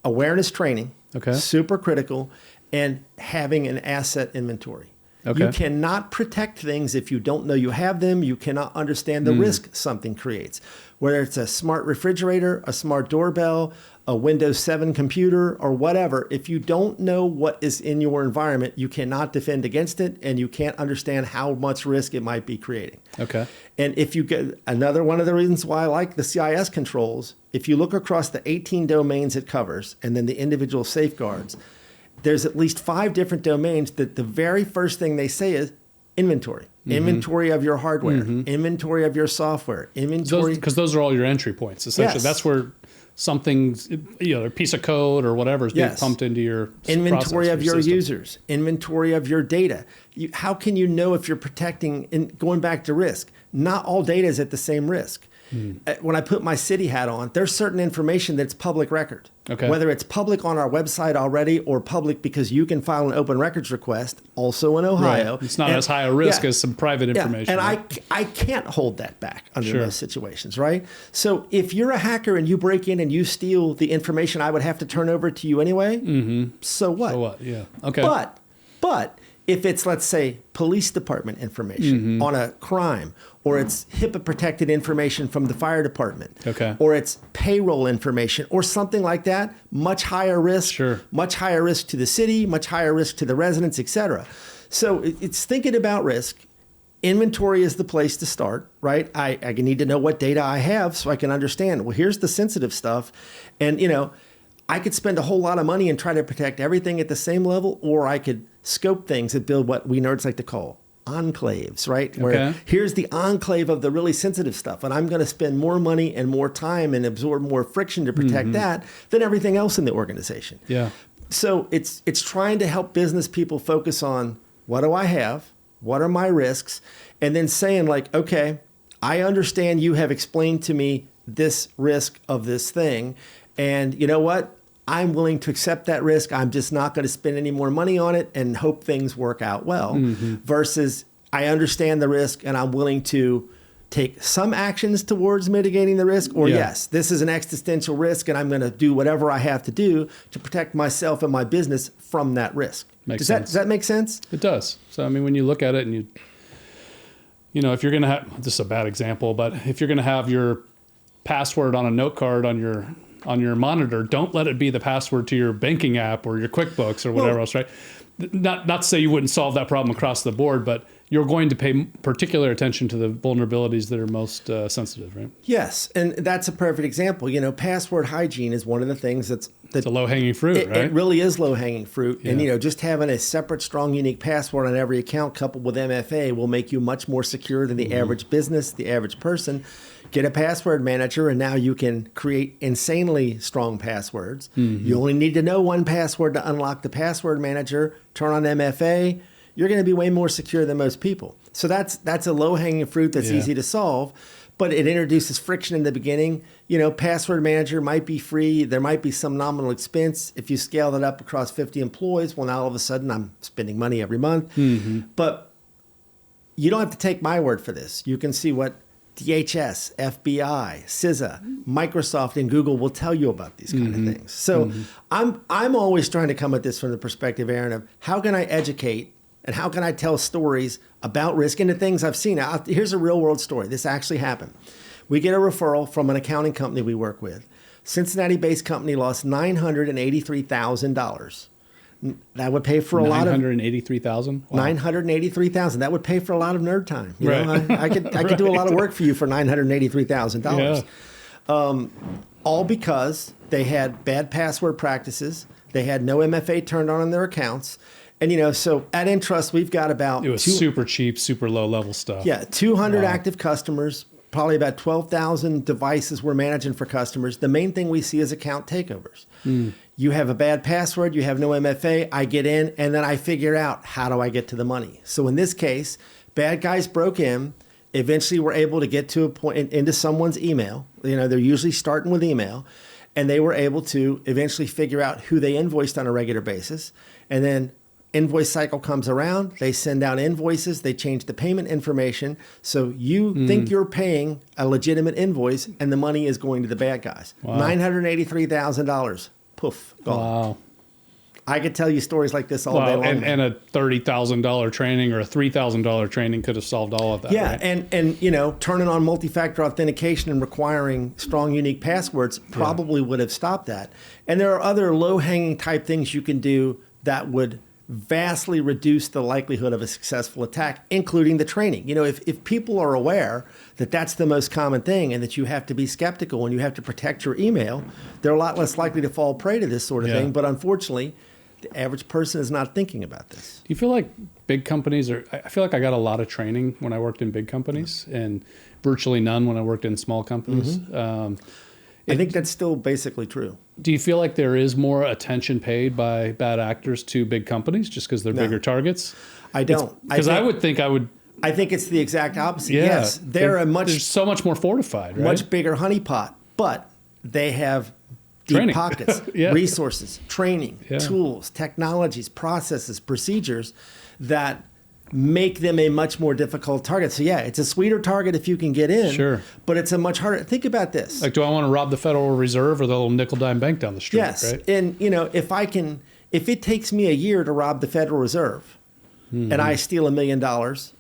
Awareness training, super critical, and having an asset inventory. Okay. You cannot protect things if you don't know you have them. You cannot understand the risk something creates. Whether it's a smart refrigerator, a smart doorbell, a Windows 7 computer, or whatever, if you don't know what is in your environment, you cannot defend against it, and you can't understand how much risk it might be creating. Okay. And if you get another one of the reasons why I like the CIS controls, if you look across the 18 domains it covers and then the individual safeguards, there's at least 5 different domains that the very first thing they say is inventory. Inventory of your hardware, inventory of your software, inventory. Because those are all your entry points, essentially. Yes. That's where something's, a piece of code or whatever is being pumped into your inventory of your system. users, inventory of your data. How can you know if you're protecting, and going back to risk, not all data is at the same risk. When I put my city hat on, there's certain information that's public record. Okay. Whether it's public on our website already or public because you can file an open records request, also in Ohio. Right. It's not as high a risk as some private information. And right? I can't hold that back under most situations, right? So if you're a hacker and you break in and you steal the information I would have to turn over to you anyway, so what? So what? Yeah. Okay. But if it's, let's say, police department information on a crime, or it's HIPAA-protected information from the fire department, or it's payroll information, or something like that, much higher risk, much higher risk to the city, much higher risk to the residents, et cetera. So it's thinking about risk. Inventory is the place to start, right? I need to know what data I have so I can understand, well, here's the sensitive stuff. And, I could spend a whole lot of money and try to protect everything at the same level, or I could scope things and build what we nerds like to call enclaves, right? Where here's the enclave of the really sensitive stuff, and I'm going to spend more money and more time and absorb more friction to protect that than everything else in the organization. Yeah. So it's trying to help business people focus on, what do I have? What are my risks? And then saying like, okay, I understand you have explained to me this risk of this thing, and you know what? I'm willing to accept that risk. I'm just not going to spend any more money on it and hope things work out well, versus I understand the risk and I'm willing to take some actions towards mitigating the risk, or yes, this is an existential risk and I'm going to do whatever I have to do to protect myself and my business from that risk. Makes sense. Does that make sense? It does. So, I mean, when you look at it and if you're going to have, this is a bad example, but if you're going to have your password on a note card on your monitor, don't let it be the password to your banking app or your QuickBooks or whatever else, right? Not to say you wouldn't solve that problem across the board, but you're going to pay particular attention to the vulnerabilities that are most sensitive, right? Yes, and that's a perfect example. Password hygiene is one of the things it's a low-hanging fruit, right? It really is low-hanging fruit. Yeah. And, just having a separate, strong, unique password on every account coupled with MFA will make you much more secure than the average business, the average person. Get a password manager, and now you can create insanely strong passwords. You only need to know one password to unlock the password manager, turn on MFA. You're going to be way more secure than most people. So that's a low-hanging fruit that's easy to solve, but it introduces friction in the beginning. Password manager might be free. There might be some nominal expense. If you scale that up across 50 employees, well, now all of a sudden I'm spending money every month. But you don't have to take my word for this. You can see what DHS, FBI, CISA, Microsoft, and Google will tell you about these kind of things. So I'm always trying to come at this from the perspective, Aaron, of how can I educate and how can I tell stories about risk and the things I've seen. Now, here's a real world story. This actually happened. We get a referral from an accounting company we work with. Cincinnati-based company lost $983,000. That would pay for a lot of $983,000. Wow. $983,000. That would pay for a lot of nerd time. I could do a lot of work for you for $983,000. All because they had bad password practices. They had no MFA turned on in their accounts. And, so at Intrust, we've got about... It was super cheap, super low-level stuff. Yeah, 200 active customers, probably about 12,000 devices we're managing for customers. The main thing we see is account takeovers. You have a bad password, you have no MFA, I get in, and then I figure out, how do I get to the money? So in this case, bad guys broke in. Eventually, we're able to get to a point into someone's email. They're usually starting with email. And they were able to eventually figure out who they invoiced on a regular basis. And then invoice cycle comes around, they send out invoices, they change the payment information. So you think you're paying a legitimate invoice and the money is going to the bad guys. Wow. $983,000. Poof, gone. Wow. I could tell you stories like this all day long. And a $30,000 training or a $3,000 training could have solved all of that. Yeah, right? and turning on multi-factor authentication and requiring strong, unique passwords probably would have stopped that. And there are other low-hanging type things you can do that would vastly reduce the likelihood of a successful attack, including the training. If people are aware that that's the most common thing and that you have to be skeptical and you have to protect your email, they're a lot less likely to fall prey to this sort of thing. But unfortunately, the average person is not thinking about this. Do you feel like big companies I feel like I got a lot of training when I worked in big companies and virtually none when I worked in small companies. I think that's still basically true. Do you feel like there is more attention paid by bad actors to big companies just because they're bigger targets? I don't. Because I would think I would. I think it's the exact opposite. Yeah, yes, they're they're so much more fortified, right? Much bigger honeypot, but they have deep pockets, resources, training, tools, technologies, processes, procedures that make them a much more difficult target. So it's a sweeter target if you can get in, but it's a much harder. Think about this. Like, do I want to rob the Federal Reserve or the little nickel dime bank down the street? Yes, right? And if it takes me a year to rob the Federal Reserve and I steal $1 million,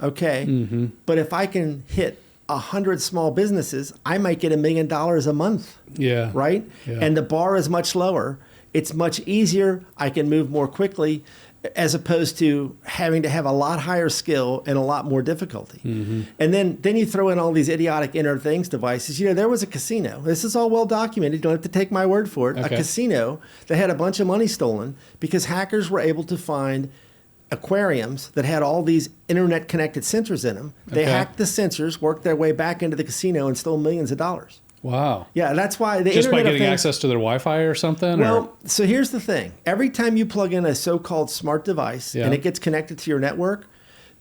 okay, but if I can hit 100 small businesses, I might get $1 million a month. Yeah. Right? Yeah. And the bar is much lower. It's much easier. I can move more quickly, as opposed to having to have a lot higher skill and a lot more difficulty. And then you throw in all these idiotic Internet of Things devices. There was a casino. This is all well documented. You don't have to take my word for it. Okay. A casino that had a bunch of money stolen because hackers were able to find aquariums that had all these internet connected sensors in them. They hacked the sensors, worked their way back into the casino, and stole millions of dollars. Wow. Yeah, that's why the just Internet by getting of Things, access to their Wi-Fi or something? Well, so here's the thing. Every time you plug in a so-called smart device and it gets connected to your network,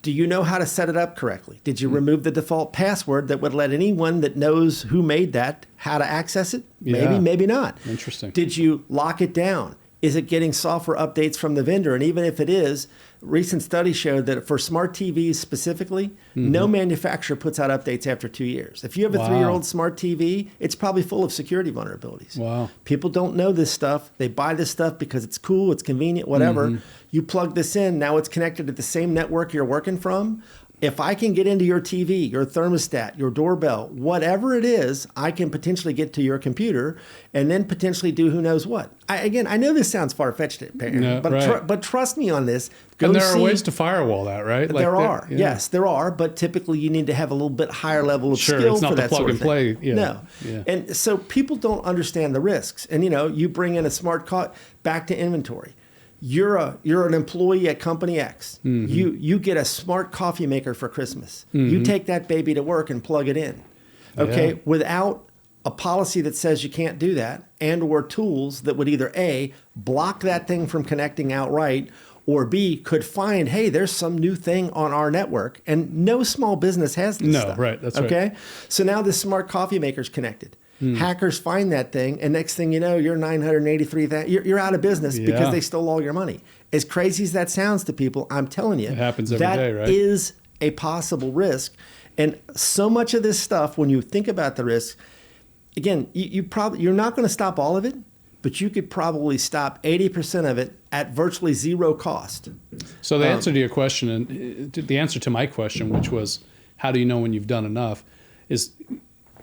do you know how to set it up correctly? Did you remove the default password that would let anyone that knows who made that how to access it? Maybe, maybe not. Interesting. Did you lock it down? Is it getting software updates from the vendor? And even if it is, recent studies showed that for smart TVs specifically, no manufacturer puts out updates after 2 years. If you have a 3-year-old smart TV, it's probably full of security vulnerabilities. Wow. People don't know this stuff. They buy this stuff because it's cool, it's convenient, whatever. You plug this in, now it's connected to the same network you're working from. If I can get into your TV, your thermostat, your doorbell, whatever it is, I can potentially get to your computer and then potentially do who knows what. I know this sounds far-fetched, but trust me on this. And there are ways to firewall that, right? There are. Yes, there are. But typically you need to have a little bit higher level of skill it's not for the that plug sort of and play. thing. No. And so people don't understand the risks. And, you bring in a smart back to inventory. You're an employee at company X. You get a smart coffee maker for Christmas. You take that baby to work and plug it in. Okay, without a policy that says you can't do that, and or tools that would either A, block that thing from connecting outright, or B, could find, hey, there's some new thing on our network, and no small business has this stuff. Right, that's right. Okay, so now this smart coffee maker's connected. Hackers find that thing, and next thing you know, you're 983,000. You're out of business because they stole all your money. As crazy as that sounds to people, I'm telling you, it happens every day, right? That is a possible risk, and so much of this stuff, when you think about the risk, again, you're not going to stop all of it, but you could probably stop 80% of it at virtually zero cost. So the answer to your question, and the answer to my question, which was, how do you know when you've done enough, is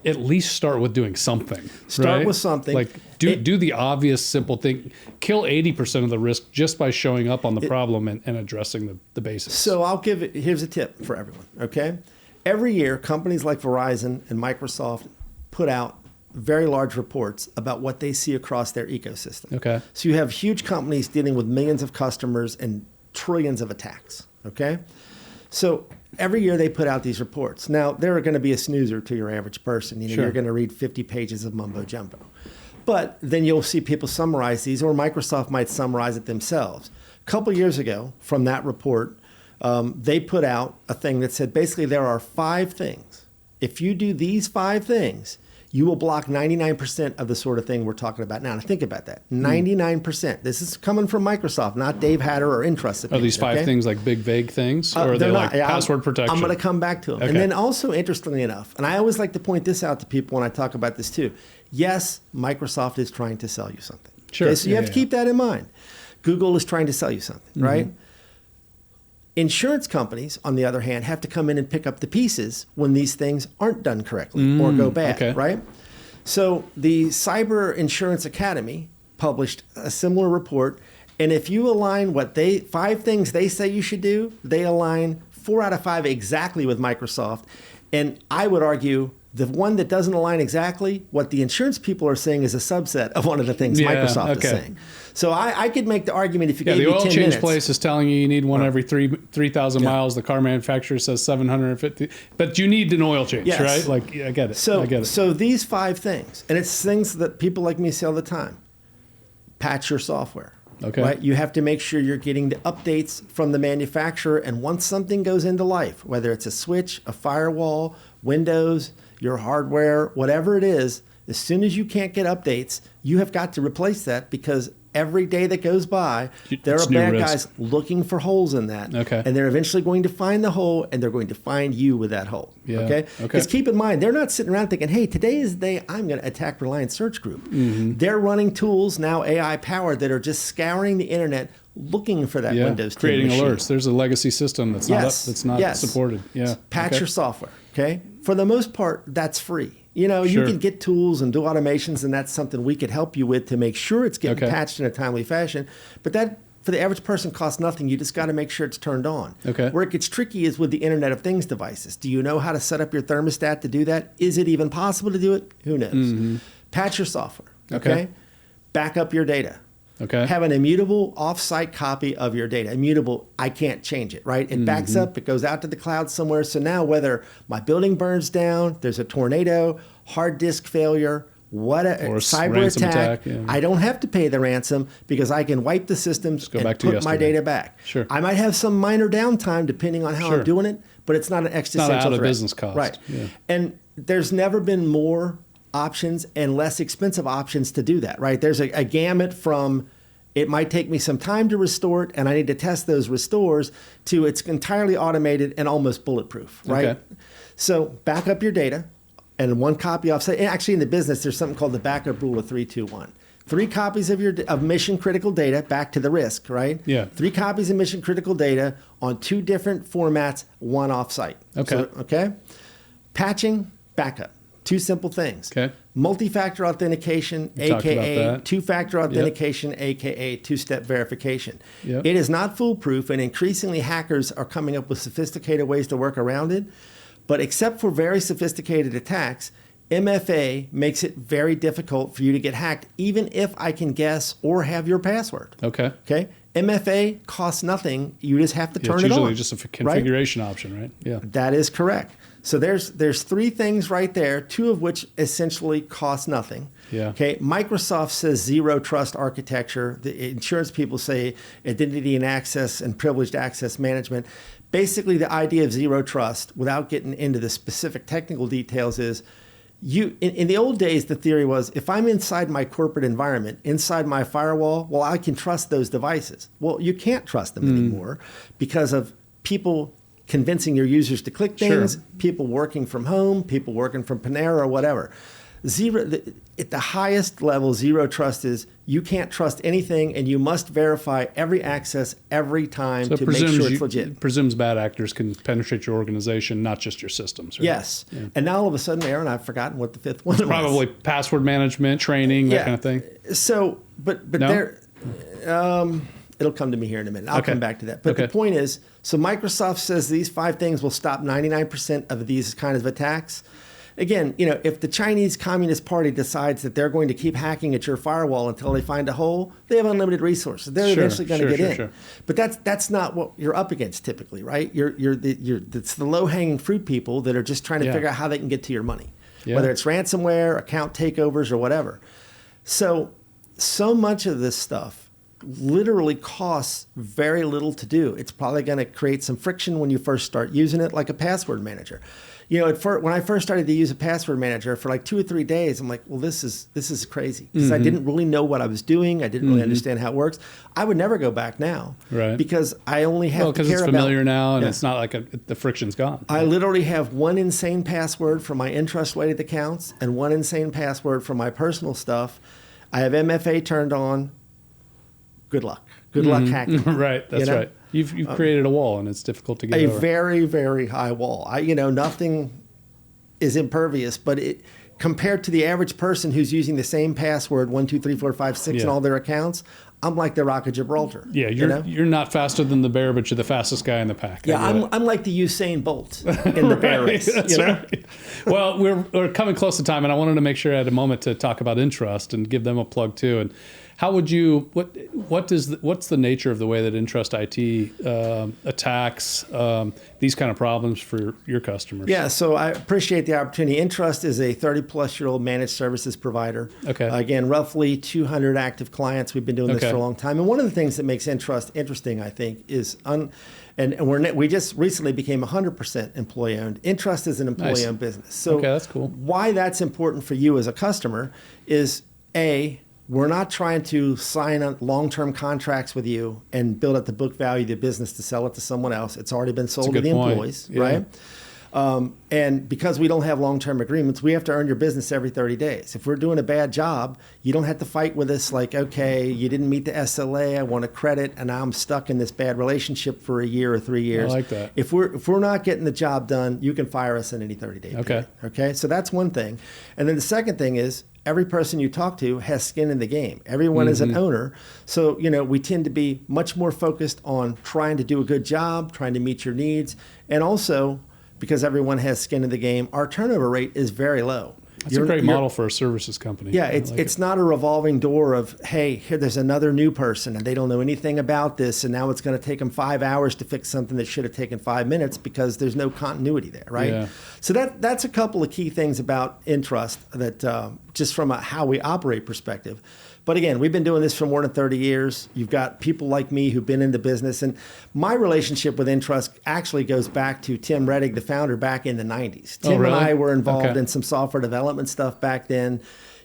at least start with doing something. Start with something. Like do the obvious, simple thing. Kill 80% of the risk just by showing up on the problem and addressing the basics. So here's a tip for everyone, okay? Every year, companies like Verizon and Microsoft put out very large reports about what they see across their ecosystem. Okay. So you have huge companies dealing with millions of customers and trillions of attacks, okay? So every year they put out these reports. Now, they're going to be a snoozer to your average person. You're going to read 50 pages of mumbo jumbo. But then you'll see people summarize these, or Microsoft might summarize it themselves. A couple years ago, from that report, they put out a thing that said basically there are 5 things. If you do these 5 things, you will block 99% of the sort of thing we're talking about now. Now think about that. 99%. This is coming from Microsoft, not Dave Hatter or Intrust IT. Are these 5 things like big, vague things? Or are they like password protection? I'm going to come back to them. Okay. And then also, interestingly enough, and I always like to point this out to people when I talk about this too. Yes, Microsoft is trying to sell you something. Sure. Okay, so you have to keep that in mind. Google is trying to sell you something, right? Insurance companies, on the other hand, have to come in and pick up the pieces when these things aren't done correctly or go bad, right? So the Cyber Insurance Academy published a similar report, and if you align 5 things they say you should do, they align 4 out of 5 exactly with Microsoft. And I would argue the one that doesn't align exactly, what the insurance people are saying is a subset of one of the things Microsoft is saying. So I could make the argument if you gave me 10 minutes. The oil change place is telling you need one every 3,000 miles. The car manufacturer says 750. But you need an oil change, right? Like, I get it. I get it. So these 5 things, and it's things that people like me say all the time. Patch your software. Right? You have to make sure you're getting the updates from the manufacturer. And once something goes into life, whether it's a switch, a firewall, Windows, your hardware, whatever it is, as soon as you can't get updates, you have got to replace that, because every day that goes by, there are bad guys looking for holes in that. And they're eventually going to find the hole, and they're going to find you with that hole. Because keep in mind, they're not sitting around thinking, hey, today is the day I'm going to attack Reliant Search Group. They're running tools, now AI powered, that are just scouring the internet looking for that Windows 10 creating machine. Alerts. There's a legacy system that's not supported. Patch your software. For the most part, that's free. You know, you can get tools and do automations, and that's something we could help you with to make sure it's getting patched in a timely fashion. But that, for the average person, costs nothing. You just got to make sure it's turned on. Where it gets tricky is with the Internet of Things devices. Do you know how to set up your thermostat to do that? Is it even possible to do it? Who knows? Patch your software. Back up your data. Have an immutable off-site copy of your data. Immutable, I can't change it, right? It backs up, it goes out to the cloud somewhere. So now whether my building burns down, there's a tornado, hard disk failure, cyber attack, I don't have to pay the ransom, because I can wipe the systems and put my data back. I might have some minor downtime depending on how I'm doing it, but it's not an existential threat. Not out of business cost. Right. And there's never been more options and less expensive options to do that, right? There's a gamut from, it might take me some time to restore it and I need to test those restores, to it's entirely automated and almost bulletproof, right? So back up your data, and 1 copy offsite. And actually in the business, there's something called the backup rule of 3-2-1. 3 copies of mission critical data back to the risk, right? 3 copies of mission critical data on 2 different formats, 1 offsite. Patching, backup. 2 simple things. Multi-factor authentication, aka 2-factor authentication, aka 2-step verification. It is not foolproof, and increasingly hackers are coming up with sophisticated ways to work around it. But except for very sophisticated attacks, MFA makes it very difficult for you to get hacked, even if I can guess or have your password. MFA costs nothing. You just have to turn it on. It's usually just a configuration option, right? That is correct. So there's 3 things right there, 2 of which essentially cost nothing. Microsoft says zero trust architecture. The insurance people say identity and access and privileged access management. Basically, the idea of zero trust, without getting into the specific technical details, is in the old days, the theory was, if I'm inside my corporate environment, inside my firewall, well, I can trust those devices. Well, you can't trust them anymore, because of people convincing your users to click things, people working from home, people working from Panera or whatever. At the highest level, zero trust is you can't trust anything, and you must verify every access every time to make sure it's legit. It presumes bad actors can penetrate your organization, not just your systems. Right? Yes. And now all of a sudden, Aaron, I've forgotten what the 5th one was. Probably password management, training, that kind of thing. So, but no? There, it'll come to me here in a minute. I'll come back to that. But the point is, so Microsoft says these 5 things will stop 99% of these kinds of attacks. Again, if the Chinese Communist Party decides that they're going to keep hacking at your firewall until they find a hole, they have unlimited resources. They're eventually going to get in. But that's not what you're up against typically, right? It's the low-hanging fruit people that are just trying to figure out how they can get to your money, whether it's ransomware, account takeovers, or whatever. So much of this stuff literally costs very little to do. It's probably going to create some friction when you first start using it, like a password manager. When I first started to use a password manager, for like 2 or 3 days, I'm like, well, this is crazy, because I didn't really know what I was doing. I didn't really understand how it works. I would never go back now, because I only have to care about. Because it's familiar now, and it's not like the friction's gone. I literally have 1 insane password for my Intrust weighted accounts and 1 insane password for my personal stuff. I have MFA turned on. good luck. Good luck hacking. Right. That's right. You've created a wall, and it's difficult to get over. A very, very high wall. Nothing is impervious, but compared to the average person who's using the same password 1, 2, 3, 4, 5, 6 in all their accounts, I'm like the Rock of Gibraltar. Yeah, you're not faster than the bear, but you're the fastest guy in the pack. Yeah, I'm like the Usain Bolt in the bear race. Right. Well, we're coming close to time, and I wanted to make sure I had a moment to talk about Intrust and give them a plug too. And how would you what's the nature of the way that Intrust IT attacks these kind of problems for your customers? Yeah, so I appreciate the opportunity. Intrust is a 30-plus-year-old managed services provider. Okay. Again, roughly 200 active clients. We've been doing this for a long time. And one of the things that makes Intrust interesting, I think, is we just recently became 100% employee-owned. Intrust is an employee-owned business. So that's cool. Why that's important for you as a customer is, A, we're not trying to sign on long-term contracts with you and build up the book value of the business to sell it to someone else. It's already been sold to the employees, right? And because we don't have long-term agreements, we have to earn your business every 30 days. If we're doing a bad job, you don't have to fight with us like, okay, you didn't meet the SLA, I want a credit, and now I'm stuck in this bad relationship for a year or 3 years. I like that. If we're not getting the job done, you can fire us in any 30-day period. Okay, so that's one thing. And then the second thing is, every person you talk to has skin in the game. Everyone is an owner. So, we tend to be much more focused on trying to do a good job, trying to meet your needs. And also, because everyone has skin in the game, our turnover rate is very low. That's a great model for a services company. Yeah, it's not a revolving door of, hey, here there's another new person and they don't know anything about this, and now it's going to take them 5 hours to fix something that should have taken 5 minutes because there's no continuity there, right? Yeah. So that's a couple of key things about Intrust that just from a how we operate perspective. But again, we've been doing this for more than 30 years. You've got people like me who've been in the business. And my relationship with Intrust actually goes back to Tim Reddig, the founder, back in the 90s. Tim and I were involved in some software development stuff back then.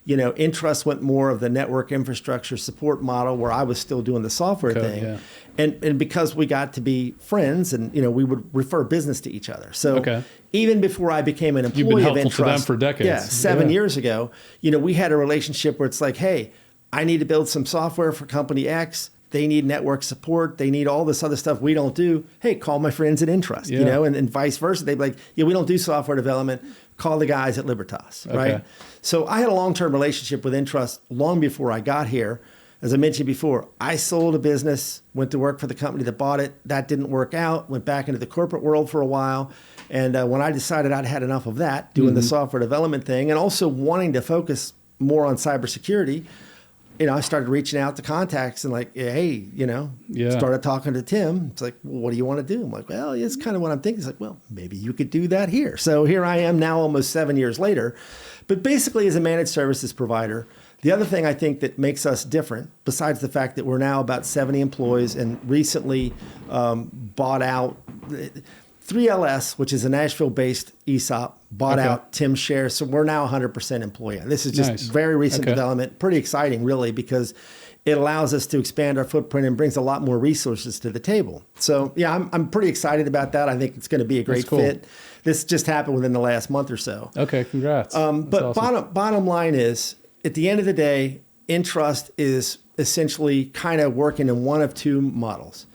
Intrust went more of the network infrastructure support model where I was still doing the software thing. Yeah. And because we got to be friends and, we would refer business to each other. So even before I became an employee You've been of helpful Intrust, to them for decades. Yeah, 7 years ago, we had a relationship where it's like, hey, I need to build some software for company X. They need network support. They need all this other stuff we don't do. Hey, call my friends at Intrust, and vice versa. They'd be like, yeah, we don't do software development. Call the guys at Libertas, right? So I had a long-term relationship with Intrust long before I got here. As I mentioned before, I sold a business, went to work for the company that bought it. That didn't work out. Went back into the corporate world for a while. And when I decided I'd had enough of that, doing the software development thing, and also wanting to focus more on cybersecurity, I started reaching out to contacts and like, hey, started talking to Tim. It's like, well, what do you want to do? I'm like, well, it's kind of what I'm thinking. It's like, well, maybe you could do that here. So here I am now almost 7 years later. But basically as a managed services provider, the other thing I think that makes us different, besides the fact that we're now about 70 employees and recently bought out 3LS, which is a Nashville-based ESOP, bought out Tim's shares. So we're now 100% employee. And this is just very recent development, pretty exciting, really, because it allows us to expand our footprint and brings a lot more resources to the table. So, yeah, I'm pretty excited about that. I think it's going to be a great fit. This just happened within the last month or so. Okay, congrats. But awesome. Bottom line is, at the end of the day, Intrust is essentially kind of working in one of two models.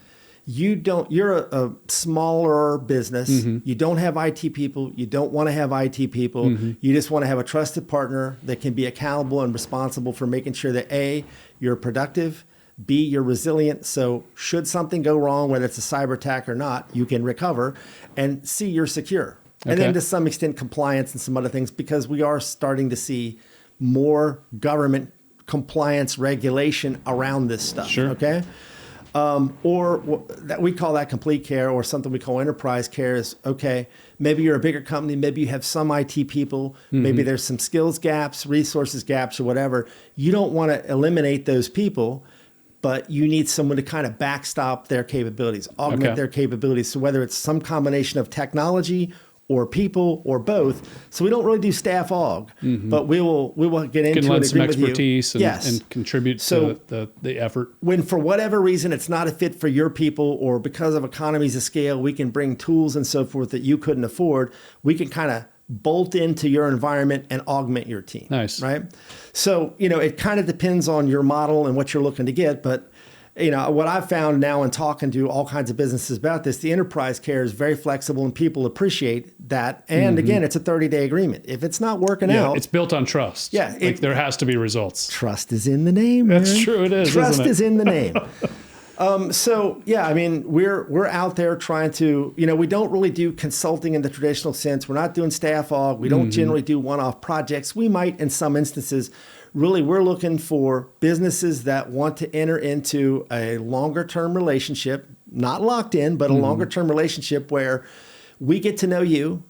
You're a smaller business. You don't have IT people. You don't want to have IT people. You just want to have a trusted partner that can be accountable and responsible for making sure that A, you're productive, B, you're resilient. So should something go wrong, whether it's a cyber attack or not, you can recover, and C, you're secure. And then to some extent, compliance and some other things, because we are starting to see more government compliance regulation around this stuff. Sure. Okay. Or that we call that complete care, or something we call enterprise care is, okay, maybe you're a bigger company, maybe you have some IT people, maybe there's some skills gaps, resources gaps, or whatever. You don't want to eliminate those people, but you need someone to kind of backstop their capabilities, augment their capabilities. So whether it's some combination of technology or people or both. So we don't really do staff aug, but we will get into lend an some agreement expertise with you. And contribute to the effort. When for whatever reason it's not a fit for your people, or because of economies of scale, we can bring tools and so forth that you couldn't afford, we can kind of bolt into your environment and augment your team. Nice. Right? So, it kind of depends on your model and what you're looking to get, but what I've found now in talking to all kinds of businesses about this, the enterprise care is very flexible and people appreciate that. And again, it's a 30-day agreement. If it's not working out. It's built on trust. Yeah. There has to be results. Trust is in the name. That's true. It is. Trust isn't it? is in the name. We're out there trying to, we don't really do consulting in the traditional sense. We're not doing staff aug. We don't generally do one-off projects. We might, in some instances. Really, we're looking for businesses that want to enter into a longer-term relationship, not locked in, but a longer-term relationship where we get to know you,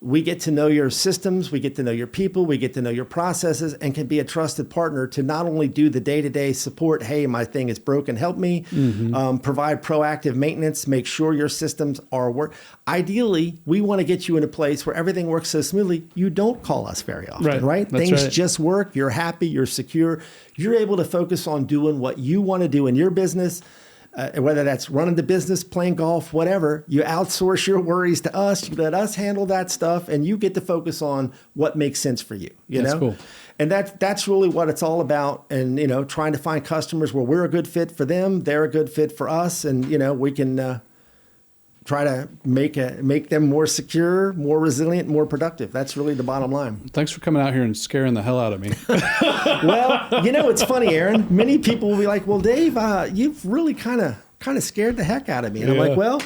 we get to know your systems, we get to know your people, we get to know your processes, and can be a trusted partner to not only do the day-to-day support, hey, my thing is broken, help me, provide proactive maintenance, make sure your systems are work. Ideally, we want to get you in a place where everything works so smoothly, you don't call us very often, right? Things just work, you're happy, you're secure, you're able to focus on doing what you want to do in your business. Whether that's running the business, playing golf, whatever, you outsource your worries to us. You let us handle that stuff, and you get to focus on what makes sense for you. That's cool. And that's really what it's all about. And trying to find customers where we're a good fit for them, they're a good fit for us, and we can try to make them more secure, more resilient, more productive. That's really the bottom line. Thanks for coming out here and scaring the hell out of me. Well, it's funny, Aaron. Many people will be like, "Well, Dave, you've really kind of scared the heck out of me." And I'm like, "Well,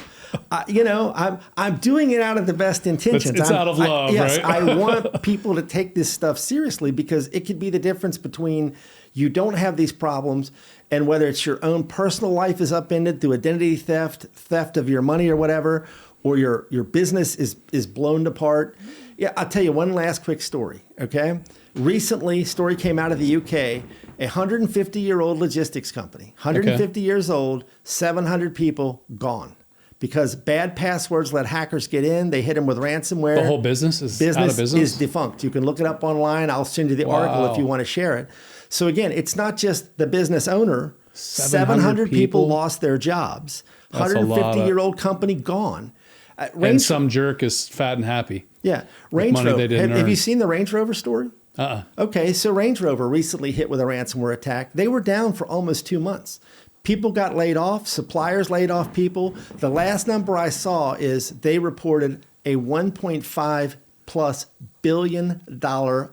I'm doing it out of the best intentions. It's out of love, yes, right? I want people to take this stuff seriously because it could be the difference between you don't have these problems and whether it's your own personal life is upended through identity theft of your money or whatever, or your business is blown apart. Yeah, I'll tell you one last quick story, okay? Recently, story came out of the UK, a 150-year-old logistics company, 150 years old, 700 people gone. Because bad passwords let hackers get in. They hit them with ransomware. The whole business is out of business? Is defunct. You can look it up online. I'll send you the article if you want to share it. So again, it's not just the business owner. 700 people lost their jobs. 150-year-old company gone. And some jerk is fat and happy. Yeah. Range Rover. Have earn. you seen the Range Rover story? Okay, so Range Rover recently hit with a ransomware attack. They were down for almost 2 months. People got laid off, suppliers laid off people. The last number I saw is they reported a $1.5+ billion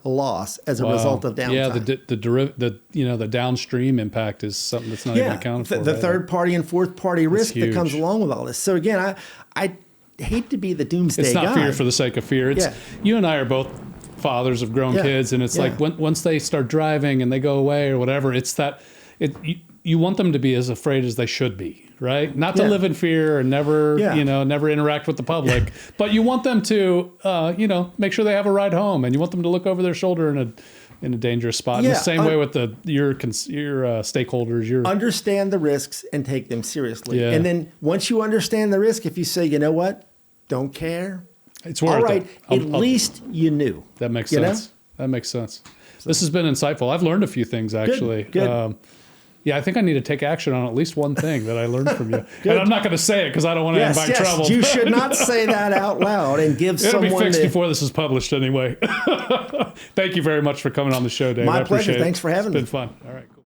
loss as a result of downtime. Yeah, the downstream impact is something that's not even accounted for. The third party and fourth party risk that comes along with all this. So again, I hate to be the doomsday guy. It's not fear for the sake of fear. It's you and I are both fathers of grown kids, and it's like once they start driving and they go away or whatever, it's that you want them to be as afraid as they should be, right? Not to live in fear and never interact with the public, but you want them to, make sure they have a ride home, and you want them to look over their shoulder in a dangerous spot. In the same way with your stakeholders, understand the risks and take them seriously. Yeah. And then once you understand the risk, if you say, you know what, don't care, it's worth all right. it. At least you knew. That makes sense. That makes sense. So, this has been insightful. I've learned a few things actually. Good. I think I need to take action on at least one thing that I learned from you. And I'm not going to say it because I don't want to invite trouble. You should not say that out loud and give someone... It'll be fixed before this is published anyway. Thank you very much for coming on the show, Dave. My I appreciate pleasure. Thanks for having me. It's been fun. All right. Cool.